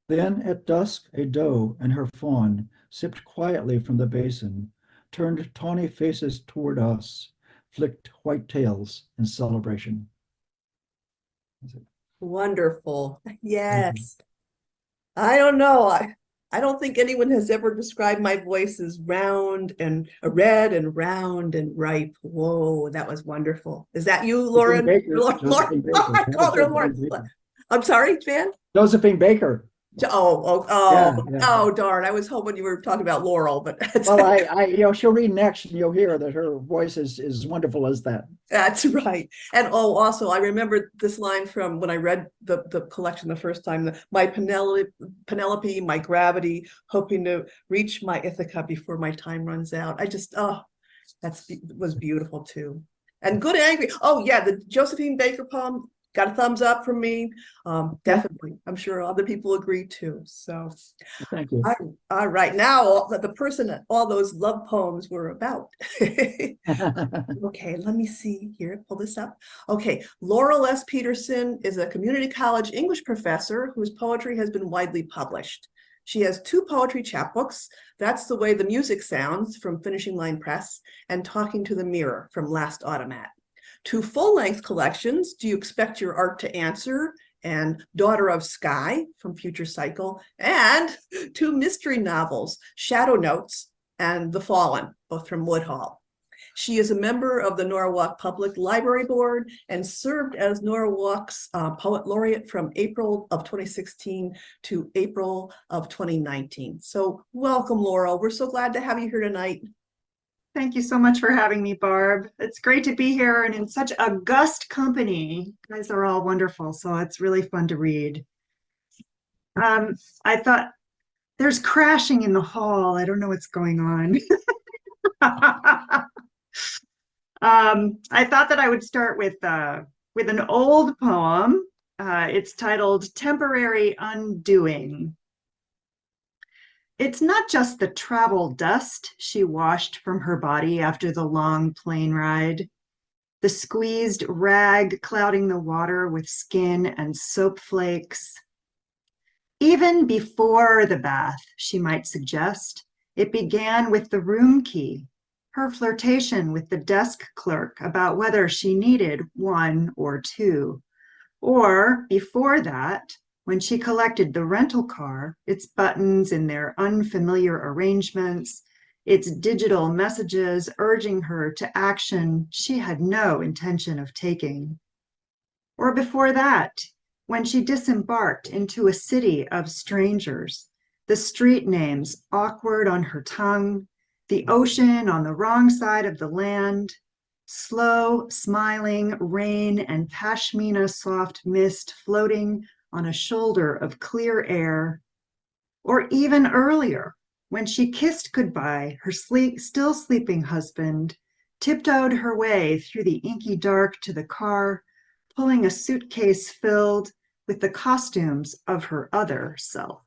Then at dusk, a doe and her fawn sipped quietly from the basin, turned tawny faces toward us, flicked white tails in celebration. Wonderful. Yes. I don't know. I don't think anyone has ever described my voice as round and red and round and ripe. Whoa, that was wonderful. Is that you, Lauren? Josephine Baker. I called her Lauren. I'm sorry, Jan? Josephine Baker. Oh, darn. I was hoping you were talking about Laurel, but Well, she'll read next and you'll hear that her voice is wonderful as that. that's right. And also I remember this line from when I read the collection the first time, my Penelope, my gravity, hoping to reach my Ithaca before my time runs out. Was beautiful too. And good angry. Oh yeah, the Josephine Baker poem got a thumbs up from me. Definitely. I'm sure other people agree too. So thank you. all right. Now the person that all those love poems were about. Okay, let me see here. Pull this up. Okay, Laurel S. Peterson is a community college English professor whose poetry has been widely published. She has 2 poetry chapbooks, That's the Way the Music Sounds from Finishing Line Press, and Talking to the Mirror from Last Automat. 2 full-length collections, Do You Expect Your Art to Answer? And Daughter of Sky from Future Cycle, and 2 mystery novels, Shadow Notes and The Fallen, both from Woodhall. She is a member of the Norwalk Public Library Board and served as Norwalk's Poet Laureate from April of 2016 to April of 2019. So welcome, Laurel. We're so glad to have you here tonight. Thank you so much for having me, Barb. It's great to be here and in such august company. You guys are all wonderful, so it's really fun to read. I thought there's crashing in the hall. I don't know what's going on. I thought that I would start with an old poem. It's titled Temporary Undoing. It's not just the travel dust she washed from her body after the long plane ride, the squeezed rag clouding the water with skin and soap flakes. Even before the bath, she might suggest, it began with the room key, her flirtation with the desk clerk about whether she needed 1 or 2. Or before that, when she collected the rental car, its buttons in their unfamiliar arrangements, its digital messages urging her to action she had no intention of taking. Or before that, when she disembarked into a city of strangers, the street names awkward on her tongue, the ocean on the wrong side of the land, slow, smiling rain and pashmina soft mist floating on a shoulder of clear air, or even earlier, when she kissed goodbye her still sleeping husband, tiptoed her way through the inky dark to the car, pulling a suitcase filled with the costumes of her other self.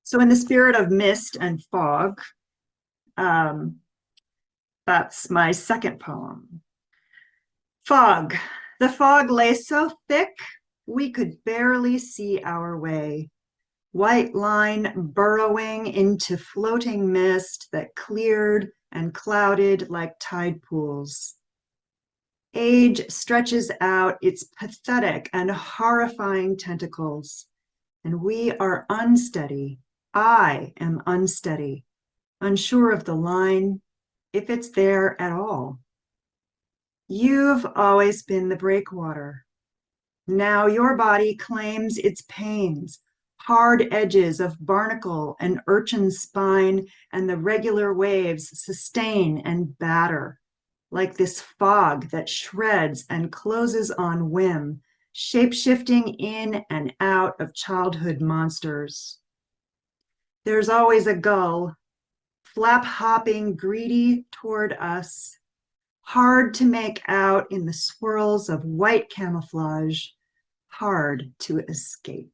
So in the spirit of mist and fog, that's my second poem. Fog. The fog lay so thick, we could barely see our way. White line burrowing into floating mist that cleared and clouded like tide pools. Age stretches out its pathetic and horrifying tentacles, and we are unsteady. I am unsteady, unsure of the line, if it's there at all. You've always been the breakwater. Now your body claims its pains, hard edges of barnacle and urchin spine, and the regular waves sustain and batter, like this fog that shreds and closes on whim, shape-shifting in and out of childhood monsters. There's always a gull, flap-hopping greedy toward us, hard to make out in the swirls of white camouflage, hard to escape.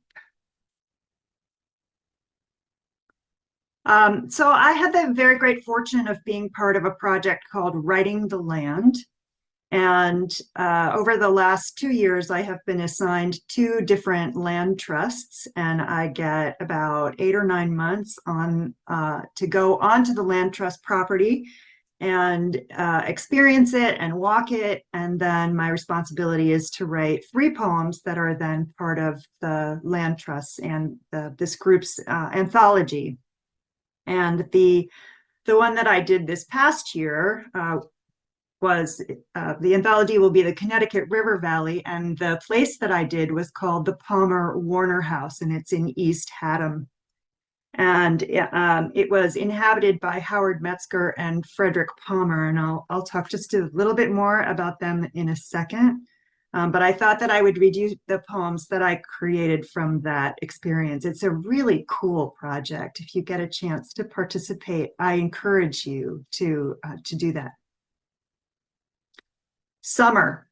So I had the very great fortune of being part of a project called Writing the Land. And over the last 2 years, I have been assigned 2 different land trusts, and I get about 8 or 9 months on to go onto the land trust property and experience it and walk it. And then my responsibility is to write 3 poems that are then part of the land trusts and this group's anthology. And the one that I did this past year was the anthology will be the Connecticut River Valley, and the place that I did was called the Palmer Warner House, and it's in East Haddam. And it was inhabited by Howard Metzger and Frederick Palmer, and I'll talk just a little bit more about them in a second. But I thought that I would read you the poems that I created from that experience. It's a really cool project. If you get a chance to participate, I encourage you to do that. Summer.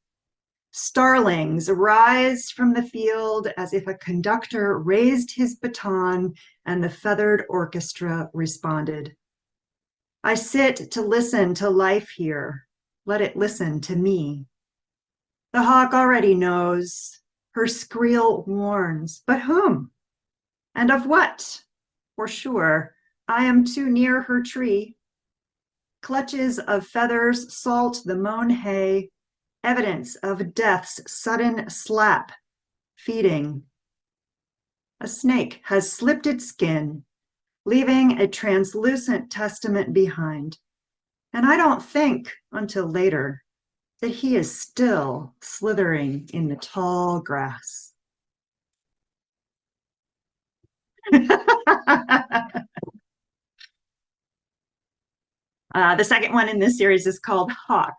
Starlings rise from the field as if a conductor raised his baton and the feathered orchestra responded. I sit to listen to life here. Let it listen to me. The hawk already knows. Her squeal warns. But whom? And of what? For sure, I am too near her tree. Clutches of feathers salt the mown hay, evidence of death's sudden slap, feeding. A snake has slipped its skin, leaving a translucent testament behind. And I don't think until later that he is still slithering in the tall grass. The second one in this series is called Hawk.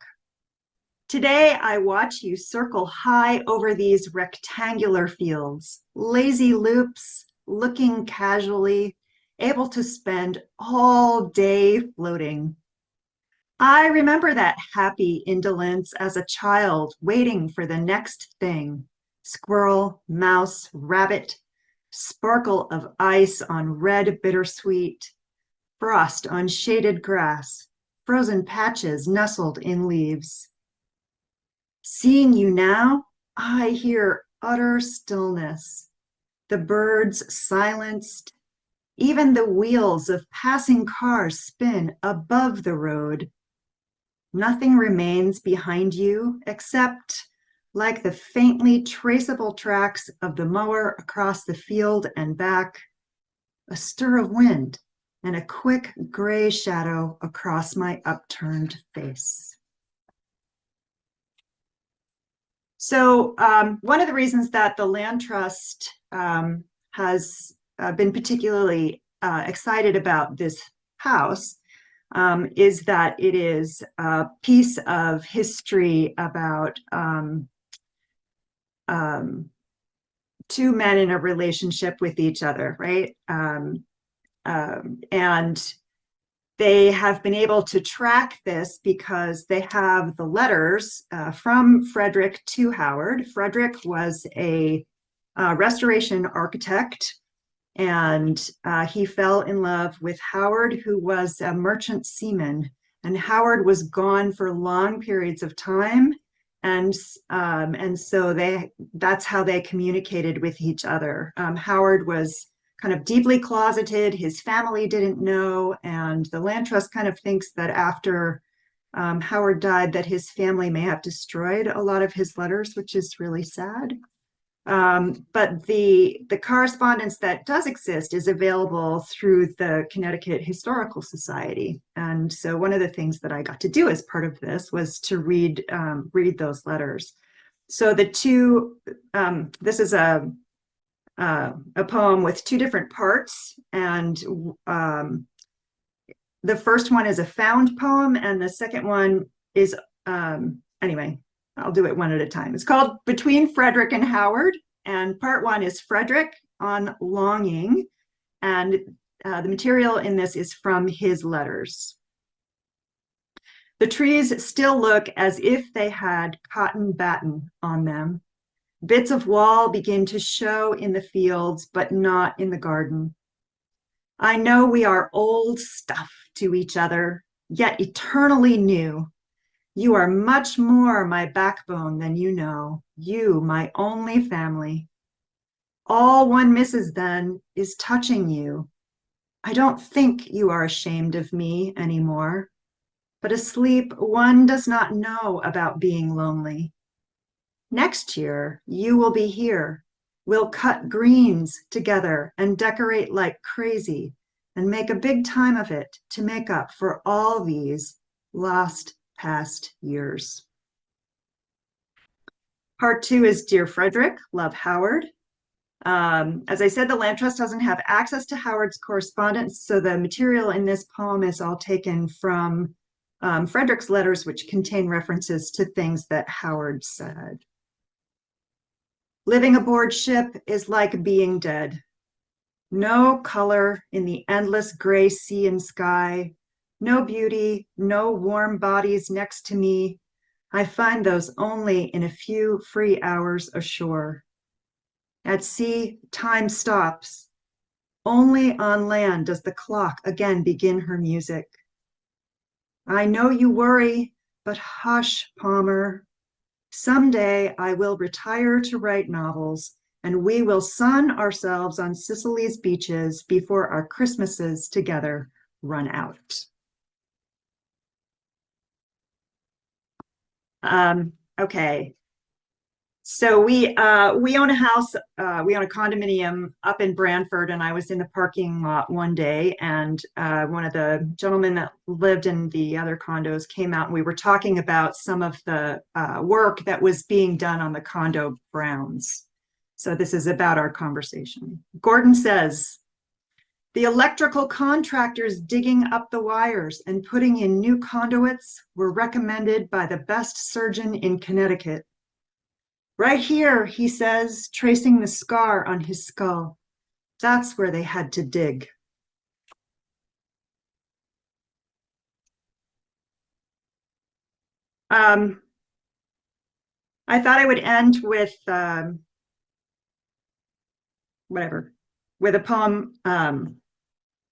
Today, I watch you circle high over these rectangular fields, lazy loops, looking casually, able to spend all day floating. I remember that happy indolence as a child waiting for the next thing. Squirrel, mouse, rabbit, sparkle of ice on red bittersweet, frost on shaded grass, frozen patches nestled in leaves. Seeing you now, I hear utter stillness, the birds silenced, even the wheels of passing cars spin above the road. Nothing remains behind you except, like the faintly traceable tracks of the mower across the field and back, a stir of wind and a quick gray shadow across my upturned face. So one of the reasons that the Land Trust has been particularly excited about this house is that it is a piece of history about 2 men in a relationship with each other, right? And they have been able to track this because they have the letters from Frederick to Howard. Frederick was a restoration architect, and he fell in love with Howard, who was a merchant seaman. And Howard was gone for long periods of time, and so that's how they communicated with each other. Howard was kind of deeply closeted, his family didn't know, and the Land Trust kind of thinks that after Howard died that his family may have destroyed a lot of his letters, which is really sad. But the correspondence that does exist is available through the Connecticut Historical Society. And so one of the things that I got to do as part of this was to read those letters. So the 2, this is a poem with 2 different parts, and the first one is a found poem, and the second one is anyway. I'll do it one at a time. It's called Between Frederick and Howard, and part one is Frederick on longing, and the material in this is from his letters. The trees still look as if they had cotton batten on them. Bits of wall begin to show in the fields, but not in the garden. I know we are old stuff to each other, yet eternally new. You are much more my backbone than you know, you, my only family. All one misses then is touching you. I don't think you are ashamed of me anymore, but asleep one does not know about being lonely. Next year, you will be here. We'll cut greens together and decorate like crazy and make a big time of it to make up for all these lost past years. Part two is Dear Frederick, Love Howard. As I said, the Land Trust doesn't have access to Howard's correspondence, so the material in this poem is all taken from Frederick's letters, which contain references to things that Howard said. Living aboard ship is like being dead. No color in the endless gray sea and sky, no beauty, no warm bodies next to me. I find those only in a few free hours ashore. At sea, time stops. Only on land does the clock again begin her music. I know you worry, but hush, Palmer. Someday I will retire to write novels, and we will sun ourselves on Sicily's beaches before our Christmases together run out. Okay. So we own a house, we own a condominium up in Branford, and I was in the parking lot one day, and one of the gentlemen that lived in the other condos came out, and we were talking about some of the work that was being done on the condo grounds. So this is about our conversation. Gordon says, the electrical contractors digging up the wires and putting in new conduits were recommended by the best surgeon in Connecticut. Right here, he says, tracing the scar on his skull. That's where they had to dig. I thought I would end with with a poem.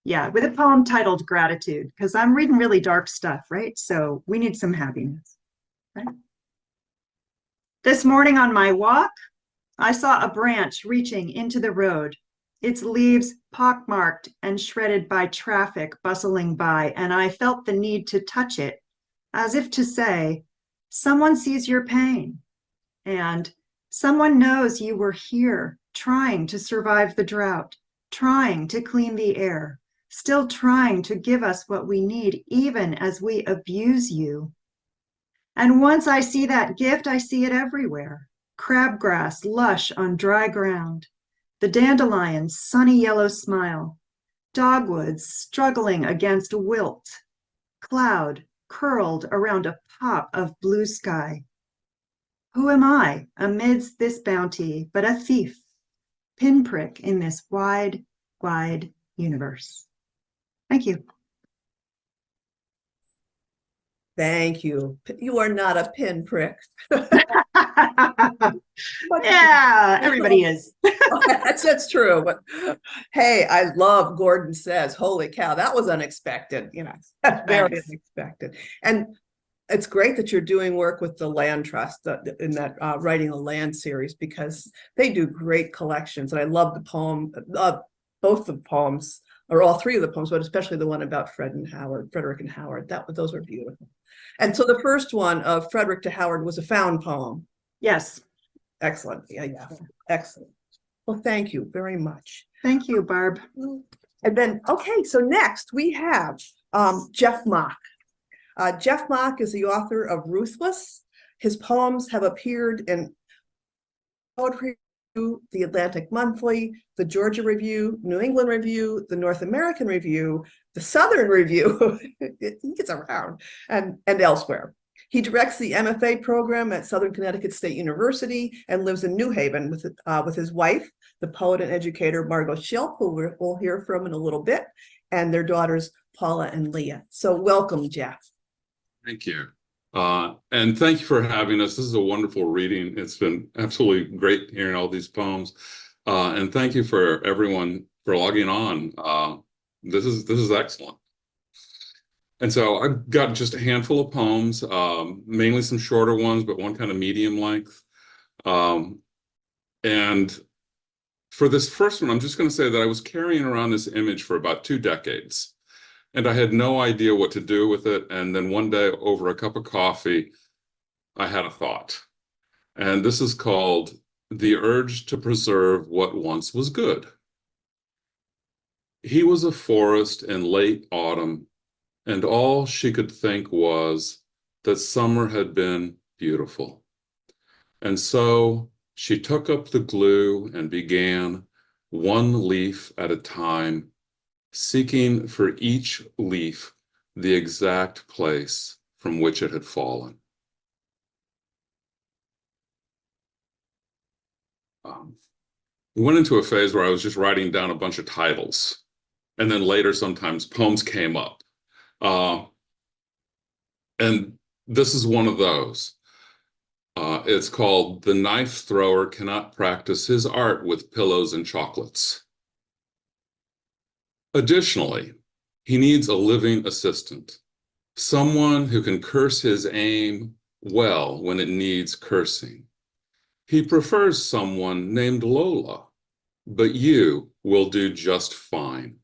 With a poem titled Gratitude, because I'm reading really dark stuff, right? So we need some happiness, right? This morning on my walk, I saw a branch reaching into the road, its leaves pockmarked and shredded by traffic bustling by, and I felt the need to touch it, as if to say, someone sees your pain, and someone knows you were here, trying to survive the drought, trying to clean the air, still trying to give us what we need, even as we abuse you. And once I see that gift, I see it everywhere. Crabgrass lush on dry ground, the dandelion's sunny yellow smile, dogwoods struggling against wilt, cloud curled around a pop of blue sky. Who am I amidst this bounty but a thief, pinprick in this wide, wide universe? Thank you. Thank you. You are not a pinprick. Yeah, everybody is. That's true. But hey, I love Gordon Says. Holy cow, that was unexpected. Very Thanks. unexpected. And it's great that you're doing work with the Land Trust in that Writing the Land series, because they do great collections. And I love the poem, both the poems, or all three of the poems, but especially the one about Frederick and Howard. Those were beautiful. And so the first one of Frederick to Howard was a found poem. Yes. Excellent. Yeah. Excellent. Well, thank you very much. Thank you, Barb. And then, okay, so next we have Jeff Mock. Jeff Mock is the author of Ruthless. His poems have appeared in Poetry Review, the Atlantic Monthly, the Georgia Review, New England Review, the North American Review, the Southern Review, he gets around, and elsewhere. He directs the MFA program at Southern Connecticut State University and lives in New Haven with his wife, the poet and educator Margot Schilpp, who we'll hear from in a little bit, and their daughters Paula and Leah. So welcome, Jeff. Thank you. And thank you for having us. This is a wonderful reading. It's been absolutely great hearing all these poems. And thank you for everyone for logging on. This is excellent. And so I've got just a handful of poems, mainly some shorter ones, but one kind of medium length. And for this first one, I'm just going to say that I was carrying around this image for about 2 decades. And I had no idea what to do with it. And then one day over a cup of coffee, I had a thought. And this is called The Urge to Preserve What Once Was Good. He was a forest in late autumn, and all she could think was that summer had been beautiful. And so she took up the glue and began, one leaf at a time, seeking for each leaf the exact place from which it had fallen. We went into a phase where I was just writing down a bunch of titles, and then later sometimes poems came up. And this is one of those. It's called The Knife Thrower Cannot Practice His Art with Pillows and Chocolates. Additionally, he needs a living assistant, someone who can curse his aim well when it needs cursing. He prefers someone named Lola, but you will do just fine.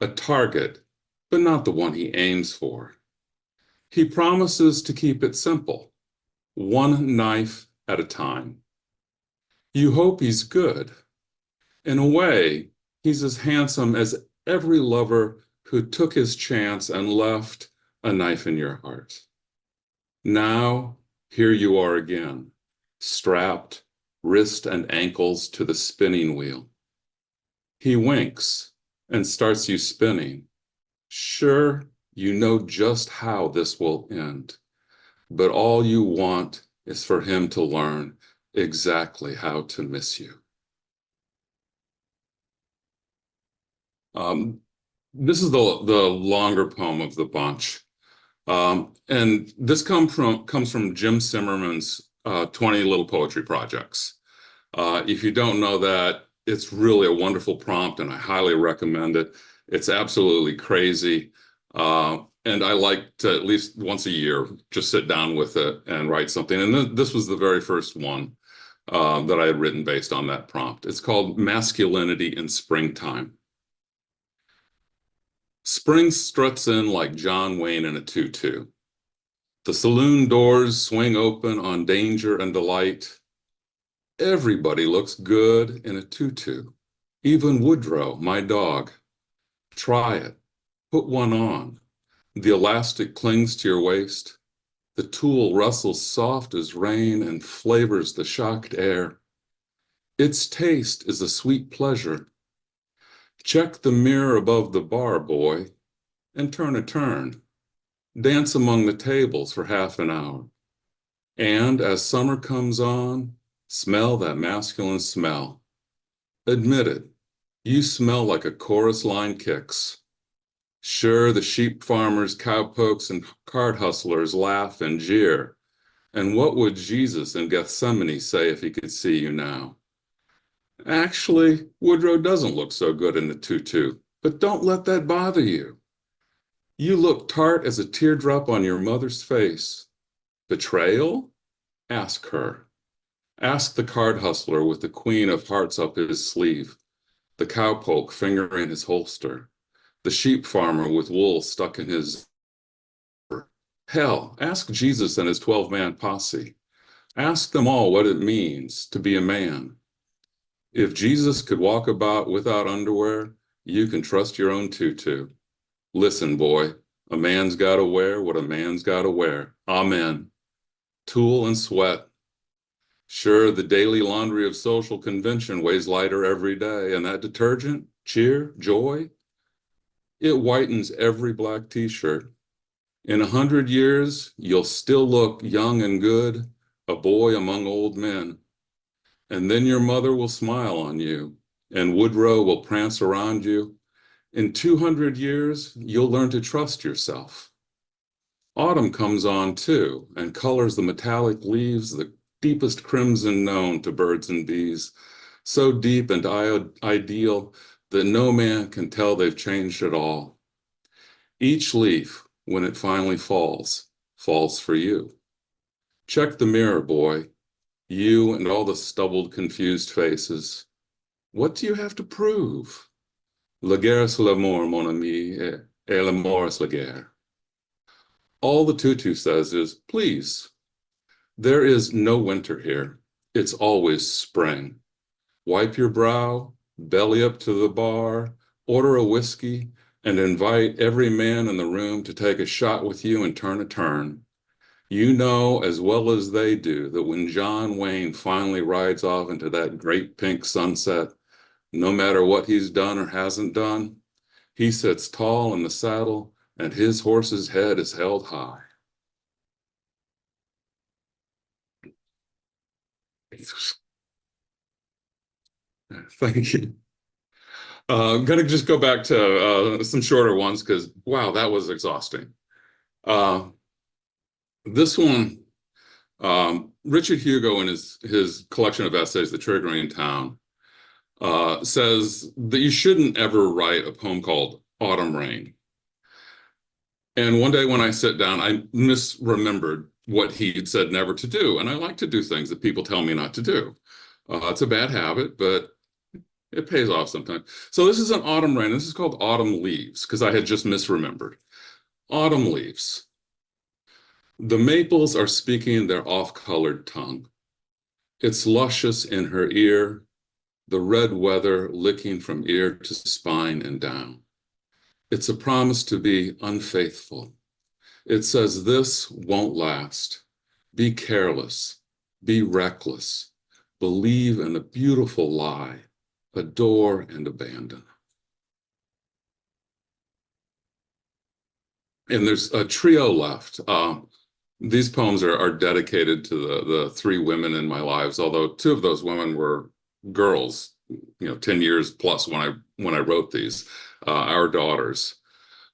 A target, but not the one he aims for. He promises to keep it simple, one knife at a time. You hope he's good. In a way, he's as handsome as every lover who took his chance and left a knife in your heart. Now, here you are again, strapped, wrist and ankles to the spinning wheel. He winks and starts you spinning. Sure, you know just how this will end, but all you want is for him to learn exactly how to miss you. This is the longer poem of the bunch. And this comes from Jim Simmerman's 20 Little Poetry Projects. If you don't know that, it's really a wonderful prompt and I highly recommend it. It's absolutely crazy. And I like to at least once a year, just sit down with it and write something. And this was the very first one that I had written based on that prompt. It's called Masculinity in Springtime. Spring struts in like John Wayne in a tutu. The saloon doors swing open on danger and delight. Everybody looks good in a tutu. Even Woodrow, my dog. Try it. Put one on. The elastic clings to your waist. The tulle rustles soft as rain and flavors the shocked air. Its taste is a sweet pleasure. Check the mirror above the bar, boy, and turn a turn. Dance among the tables for half an hour. And as summer comes on, smell that masculine smell. Admit it, you smell like a chorus line kicks. Sure, the sheep farmers, cowpokes, and card hustlers laugh and jeer. And what would Jesus in Gethsemane say if he could see you now? Actually, Woodrow doesn't look so good in the tutu, but don't let that bother you. You look tart as a teardrop on your mother's face. Betrayal? Ask her. Ask the card hustler with the queen of hearts up his sleeve, the cowpoke finger in his holster, the sheep farmer with wool stuck in his... Hell, ask Jesus and his 12-man posse. Ask them all what it means to be a man. If Jesus could walk about without underwear, you can trust your own tutu. Listen, boy, a man's got to wear what a man's got to wear. Amen. Tool and sweat. Sure, the daily laundry of social convention weighs lighter every day, and that detergent, cheer, joy, it whitens every black t-shirt. In 100 years, you'll still look young and good, a boy among old men. And then your mother will smile on you, and Woodrow will prance around you. In 200 years, you'll learn to trust yourself. Autumn comes on too, and colors the metallic leaves the deepest crimson known to birds and bees, so deep and ideal that no man can tell they've changed at all. Each leaf, when it finally falls, falls for you. Check the mirror, boy, you and all the stubbled, confused faces. What do you have to prove? La guerre c'est l'amour, mon ami, et l'amour c'est la guerre. All the tutu says is, please. There is no winter here. It's always spring. Wipe your brow, belly up to the bar, order a whiskey, and invite every man in the room to take a shot with you and turn a turn. You know as well as they do that when John Wayne finally rides off into that great pink sunset, no matter what he's done or hasn't done, he sits tall in the saddle and his horse's head is held high. Thank you. I'm going to just go back to some shorter ones because, wow, that was exhausting. This one, Richard Hugo in his collection of essays, The Triggering Town, says that you shouldn't ever write a poem called Autumn Rain. And one day when I sat down, I misremembered what he had said never to do. And I like to do things that people tell me not to do. It's a bad habit, but it pays off sometimes. So this is an autumn rain. This is called Autumn Leaves because I had just misremembered. Autumn leaves. The maples are speaking their off-colored tongue. It's luscious in her ear, the red weather licking from ear to spine and down. It's a promise to be unfaithful. It says this won't last. Be careless, be reckless, believe in a beautiful lie, adore and abandon. And there's a trio left. These poems are dedicated to the three women in my lives, although two of those women were girls, 10 years plus when I wrote these, our daughters.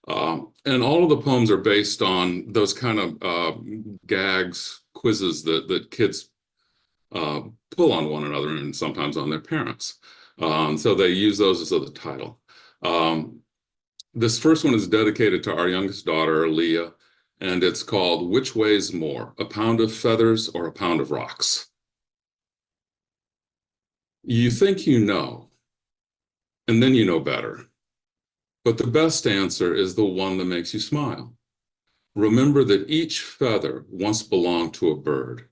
And all of the poems are based on those kind of gags, quizzes that kids pull on one another and sometimes on their parents. So they use those as the title. This first one is dedicated to our youngest daughter, Leah, and it's called Which Weighs More, a Pound of Feathers or a Pound of Rocks? You think you know, and then you know better. But the best answer is the one that makes you smile. Remember that each feather once belonged to a bird,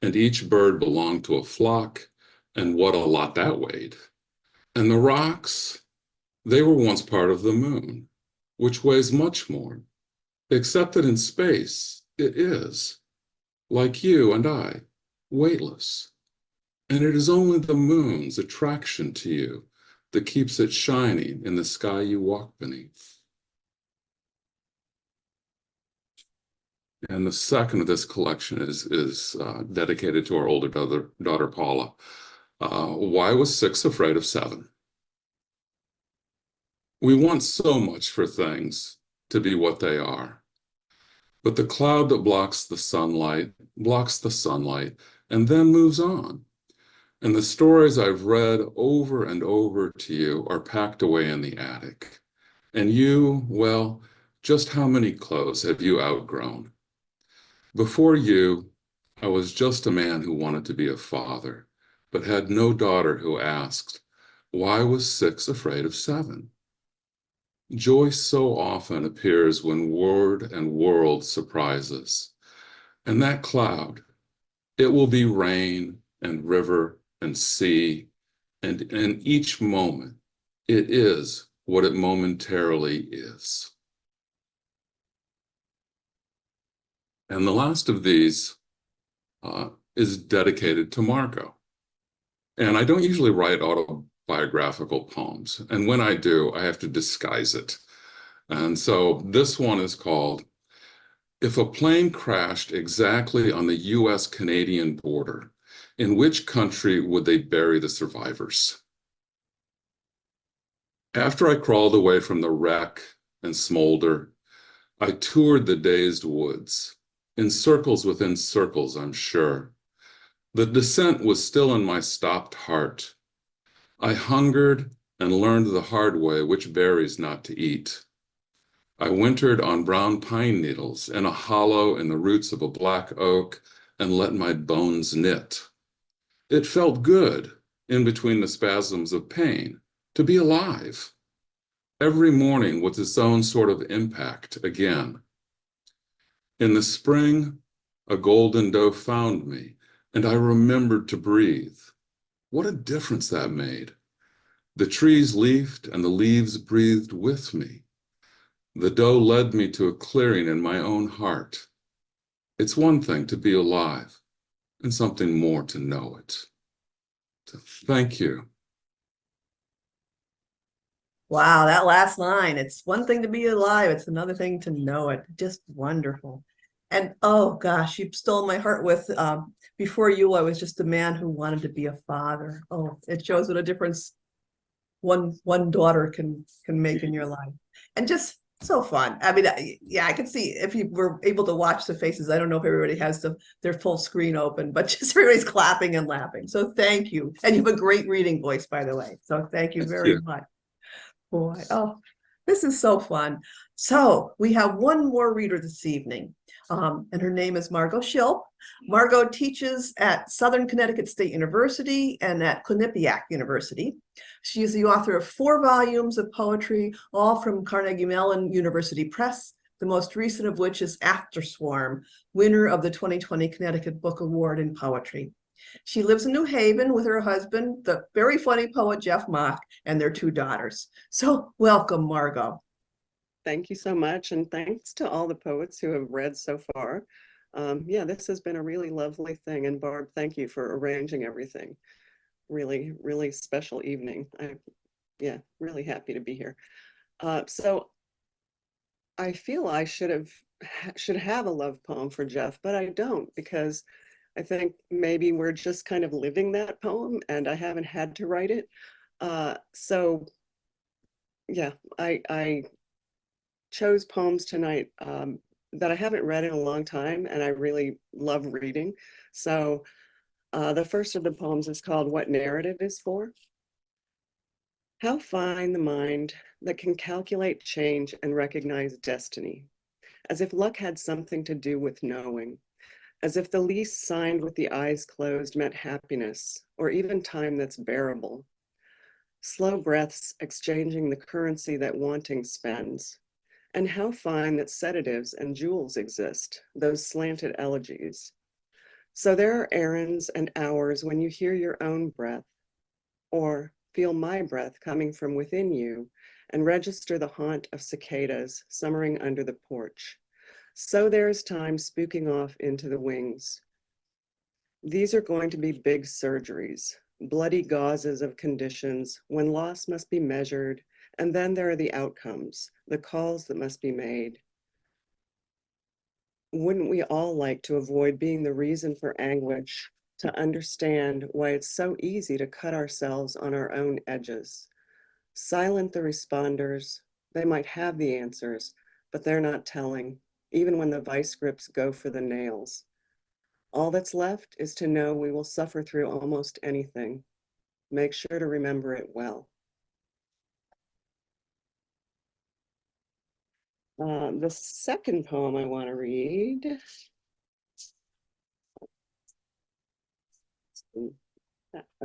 and each bird belonged to a flock, and what a lot that weighed. And the rocks, they were once part of the moon, which weighs much more, except that in space it is, like you and I, weightless. And it is only the moon's attraction to you that keeps it shining in the sky you walk beneath. And the second of this collection is dedicated to our older daughter Paula. Why was 6 afraid of 7? We want so much for things to be what they are. But the cloud that blocks the sunlight, and then moves on. And the stories I've read over and over to you are packed away in the attic. And you, well, just how many clothes have you outgrown? Before you, I was just a man who wanted to be a father, but had no daughter who asked, why was 6 afraid of 7? Joy so often appears when word and world surprise us. And that cloud, it will be rain and river and sea, and in each moment, it is what it momentarily is. And the last of these is dedicated to Margot. And I don't usually write autobiographical poems. And when I do, I have to disguise it. And so this one is called If a plane crashed exactly on the US-Canadian border, in which country would they bury the survivors? After I crawled away from the wreck and smolder, I toured the dazed woods, in circles within circles, I'm sure. The descent was still in my stopped heart. I hungered and learned the hard way which berries not to eat. I wintered on brown pine needles in a hollow in the roots of a black oak and let my bones knit. It felt good, in between the spasms of pain, to be alive. Every morning with its own sort of impact again. In the spring, a golden doe found me, and I remembered to breathe. What a difference that made. The trees leafed and the leaves breathed with me. The doe led me to a clearing in my own heart. It's one thing to be alive, and something more to know it. So thank you. Wow, that last line. It's one thing to be alive. It's another thing to know it. Just wonderful. And oh gosh, you stole my heart with before you, I was just a man who wanted to be a father. Oh, it shows what a difference one daughter can make in your life. And just so fun. I mean, yeah, I can see if you were able to watch the faces. I don't know if everybody has their full screen open, but just everybody's clapping and laughing. So thank you. And you have a great reading voice, by the way. So thank you very much. Boy, oh, this is so fun. So we have one more reader this evening, and her name is Margot Schilpp. Margot teaches at Southern Connecticut State University and at Quinebaug University. She is the author of 4 volumes of poetry, all from Carnegie Mellon University Press, the most recent of which is After Swarm, winner of the 2020 Connecticut Book Award in Poetry. She lives in New Haven with her husband, the very funny poet Jeff Mock, and their 2 daughters. So welcome, Margot. Thank you so much. And thanks to all the poets who have read so far. Yeah, this has been a really lovely thing. And Barb, thank you for arranging everything. Really, really special evening. Yeah, really happy to be here. So I feel I should have a love poem for Jeff, but I don't, because I think maybe we're just kind of living that poem and I haven't had to write it. So yeah, I chose poems tonight that I haven't read in a long time and I really love reading. So the first of the poems is called What Narrative Is For. How fine the mind that can calculate change and recognize destiny, as if luck had something to do with knowing, as if the lease signed with the eyes closed meant happiness, or even time that's bearable. Slow breaths exchanging the currency that wanting spends. And how fine that sedatives and jewels exist, those slanted elegies. So there are errands and hours when you hear your own breath, or feel my breath coming from within you, and register the haunt of cicadas summering under the porch. So there is time spooking off into the wings. These are going to be big surgeries, bloody gauzes of conditions when loss must be measured, and then there are the outcomes, the calls that must be made. Wouldn't we all like to avoid being the reason for anguish, to understand why it's so easy to cut ourselves on our own edges? Silent the responders, they might have the answers, but they're not telling, even when the vice grips go for the nails. All that's left is to know we will suffer through almost anything. Make sure to remember it well. The second poem I want to read.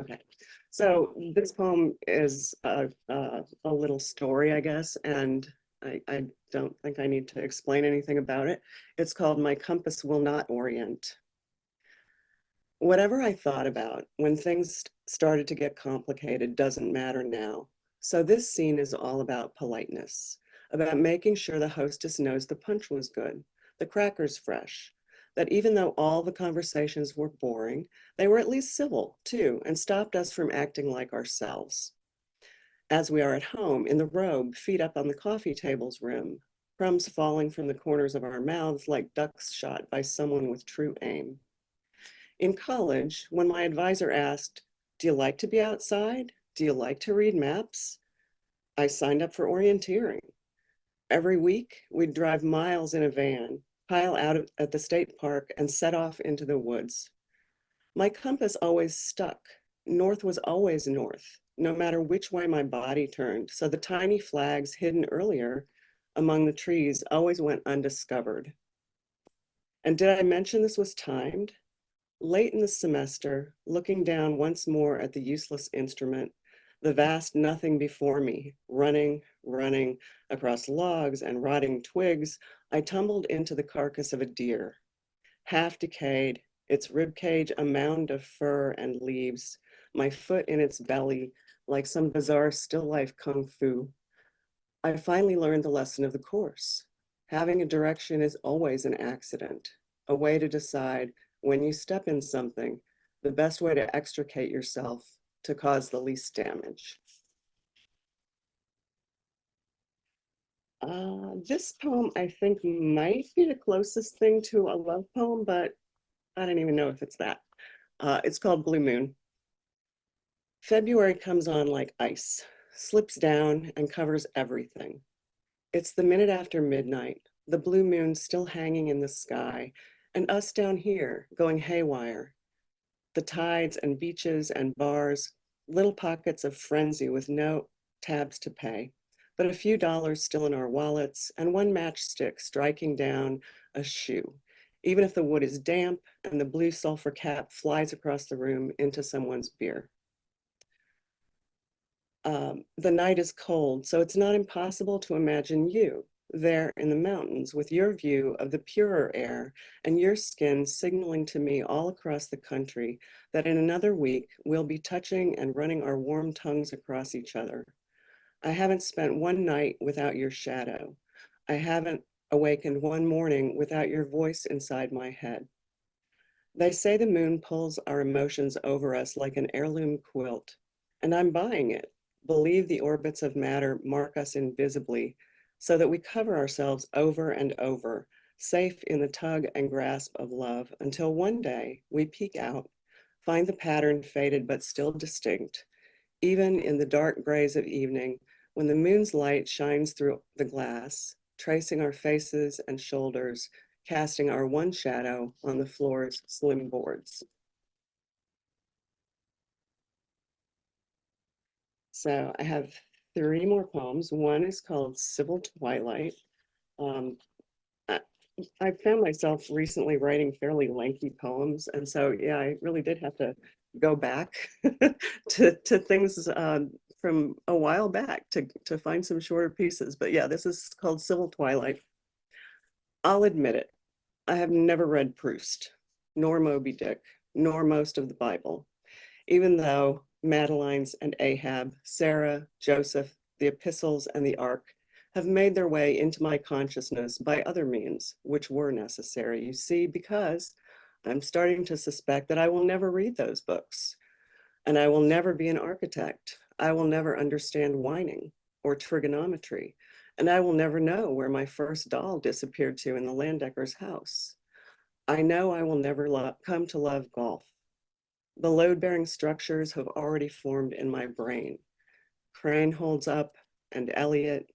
Okay, so this poem is a little story, I guess, and I don't think I need to explain anything about it. It's called My Compass Will Not Orient. Whatever I thought about when things started to get complicated doesn't matter now. So this scene is all about politeness, about making sure the hostess knows the punch was good, the crackers fresh, that even though all the conversations were boring, they were at least civil too, and stopped us from acting like ourselves. As we are at home in the robe, feet up on the coffee table's rim, crumbs falling from the corners of our mouths like ducks shot by someone with true aim. In college, when my advisor asked, "Do you like to be outside? Do you like to read maps?" I signed up for orienteering. Every week, we'd drive miles in a van, pile out at the state park, and set off into the woods. My compass always stuck. North was always north, no matter which way my body turned, so the tiny flags hidden earlier among the trees always went undiscovered. And did I mention this was timed? Late in the semester, looking down once more at the useless instrument, the vast nothing before me, running across logs and rotting twigs, I tumbled into the carcass of a deer, half decayed, its ribcage a mound of fur and leaves, my foot in its belly, like some bizarre still life kung fu. I finally learned the lesson of the course. Having a direction is always an accident, a way to decide when you step in something, the best way to extricate yourself to cause the least damage. This poem, I think, might be the closest thing to a love poem, but I don't even know if it's that. It's called Blue Moon. February comes on like ice, slips down and covers everything. It's the minute after midnight, the blue moon still hanging in the sky, and us down here going haywire. The tides and beaches and bars, little pockets of frenzy with no tabs to pay, but a few dollars still in our wallets and one matchstick striking down a shoe, even if the wood is damp and the blue sulfur cap flies across the room into someone's beer. The night is cold, so it's not impossible to imagine you there in the mountains with your view of the purer air and your skin signaling to me all across the country that in another week we'll be touching and running our warm tongues across each other. I haven't spent one night without your shadow. I haven't awakened one morning without your voice inside my head. They say the moon pulls our emotions over us like an heirloom quilt, and I'm buying it. Believe the orbits of matter mark us invisibly so that we cover ourselves over and over, safe in the tug and grasp of love, until one day we peek out, find the pattern faded but still distinct, even in the dark grays of evening when the moon's light shines through the glass, tracing our faces and shoulders, casting our one shadow on the floor's slim boards. So I have 3 more poems. One is called Civil Twilight. I found myself recently writing fairly lengthy poems. And so, yeah, I really did have to go back to things from a while back to find some shorter pieces. But yeah, this is called Civil Twilight. I'll admit it, I have never read Proust, nor Moby Dick, nor most of the Bible, even though Madeline's and Ahab, Sarah, Joseph, the epistles, and the Ark have made their way into my consciousness by other means, which were necessary, you see, because I'm starting to suspect that I will never read those books, and I will never be an architect. I will never understand whining or trigonometry, and I will never know where my first doll disappeared to in the Landecker's house. I know I will never come to love golf. The load-bearing structures have already formed in my brain. Crane holds up, and Elliot,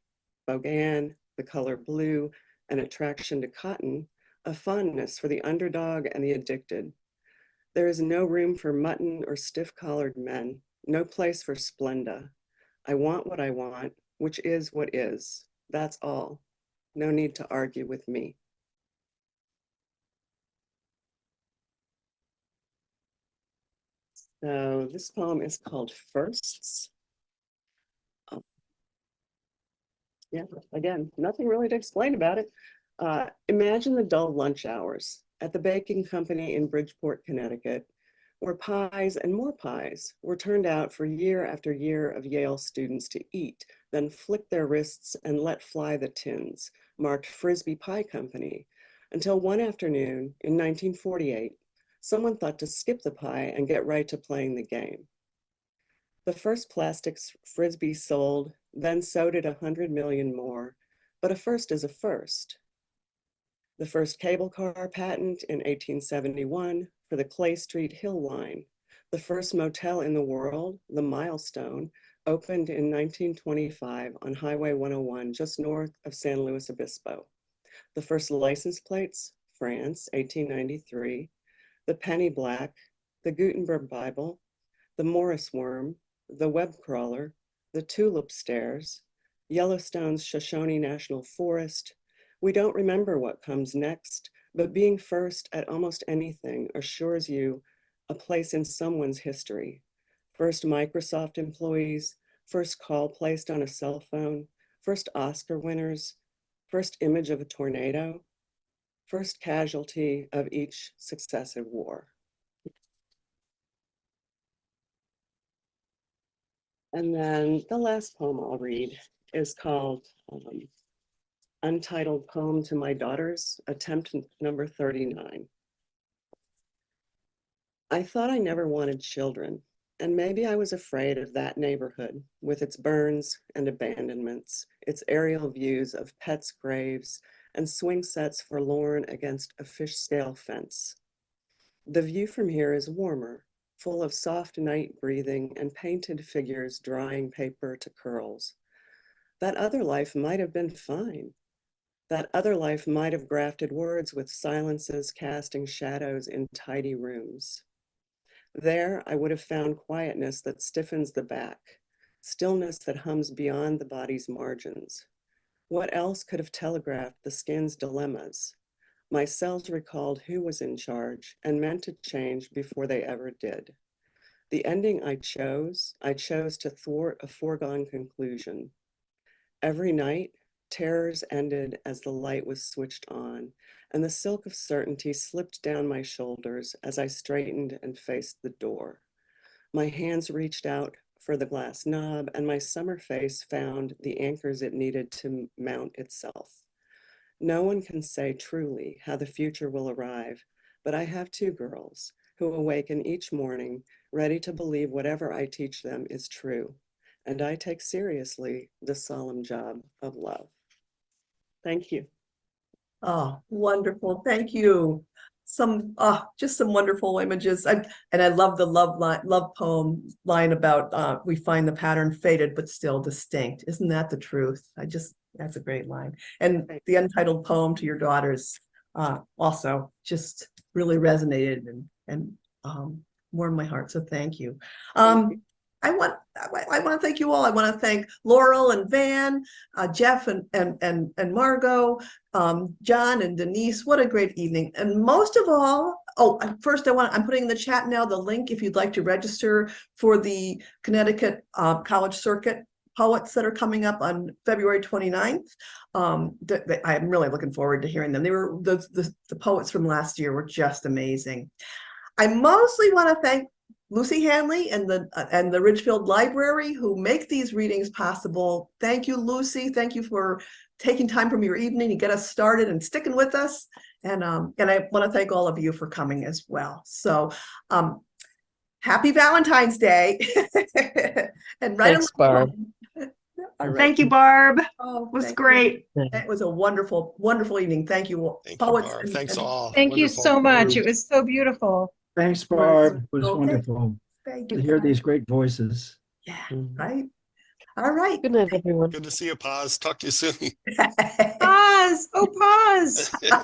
Bogan, the color blue, an attraction to cotton, a fondness for the underdog and the addicted. There is no room for mutton or stiff-collared men, no place for Splenda. I want what I want, which is what is. That's all. No need to argue with me. So this poem is called Firsts. Yeah, again, nothing really to explain about it. Imagine the dull lunch hours at the baking company in Bridgeport, Connecticut, where pies and more pies were turned out for year after year of Yale students to eat, then flick their wrists and let fly the tins, marked Frisbee Pie Company, until one afternoon in 1948, someone thought to skip the pie and get right to playing the game. The first plastic Frisbee sold, then so did 100 million more, but a first is a first. The first cable car patent in 1871 for the Clay Street Hill Line. The first motel in the world, the Milestone, opened in 1925 on Highway 101, just north of San Luis Obispo. The first license plates, France, 1893. The penny black, the Gutenberg Bible, the Morris worm, the web crawler, the tulip stairs, Yellowstone's Shoshone National Forest. We don't remember what comes next, but being first at almost anything assures you a place in someone's history. First Microsoft employees, first call placed on a cell phone, first Oscar winners, first image of a tornado, first casualty of each successive war. And then the last poem I'll read is called Untitled Poem to My Daughters, attempt number 39. I thought I never wanted children, and maybe I was afraid of that neighborhood with its burns and abandonments, its aerial views of pets' graves and swing sets forlorn against a fish scale fence. The view from here is warmer, full of soft night breathing and painted figures drying paper to curls. That other life might have been fine. That other life might have grafted words with silences casting shadows in tidy rooms. There, I would have found quietness that stiffens the back, stillness that hums beyond the body's margins. What else could have telegraphed the skin's dilemmas? My cells recalled who was in charge and meant to change before they ever did. The ending I chose to thwart a foregone conclusion. Every night, terrors ended as the light was switched on, and the silk of certainty slipped down my shoulders as I straightened and faced the door. My hands reached out for the glass knob, and my summer face found the anchors it needed to mount itself. No one can say truly how the future will arrive, but I have two girls who awaken each morning ready to believe whatever I teach them is true, and I take seriously the solemn job of love. Thank you. Oh, wonderful. Thank you. Just some wonderful images. And I love the love poem line about we find the pattern faded but still distinct. Isn't that the truth? That's a great line. And the untitled poem to your daughters also just really resonated and warmed my heart. So thank you. Thank you. I want to thank you all. I want to thank Laurel and Van, Jeff and Margot, John and Denise. What a great evening. And most of all, first I'm putting in the chat now the link if you'd like to register for the Connecticut College Circuit poets that are coming up on February 29th. I'm really looking forward to hearing them. They were the poets from last year were just amazing. I mostly want to thank Lucy Hanley and the Ridgefield Library who make these readings possible. Thank you, Lucy. Thank you for taking time from your evening to get us started and sticking with us. And I want to thank all of you for coming as well. So happy Valentine's Day. And Thanks, Barb. All right. Thank you, Barb. Oh, It was thank great. you. It was a wonderful, wonderful evening. Thank you all. Thank you, Poets Barb. and- Thanks and- all. Thank you Wonderful. so much. It was so beautiful. Thanks, Barb. It was Okay. wonderful Thank to you. hear these great voices. Yeah, Mhm. right. All right. Good night, everyone. Good to see you, Paz. Talk to you soon. Pause. Oh, pause. Yeah.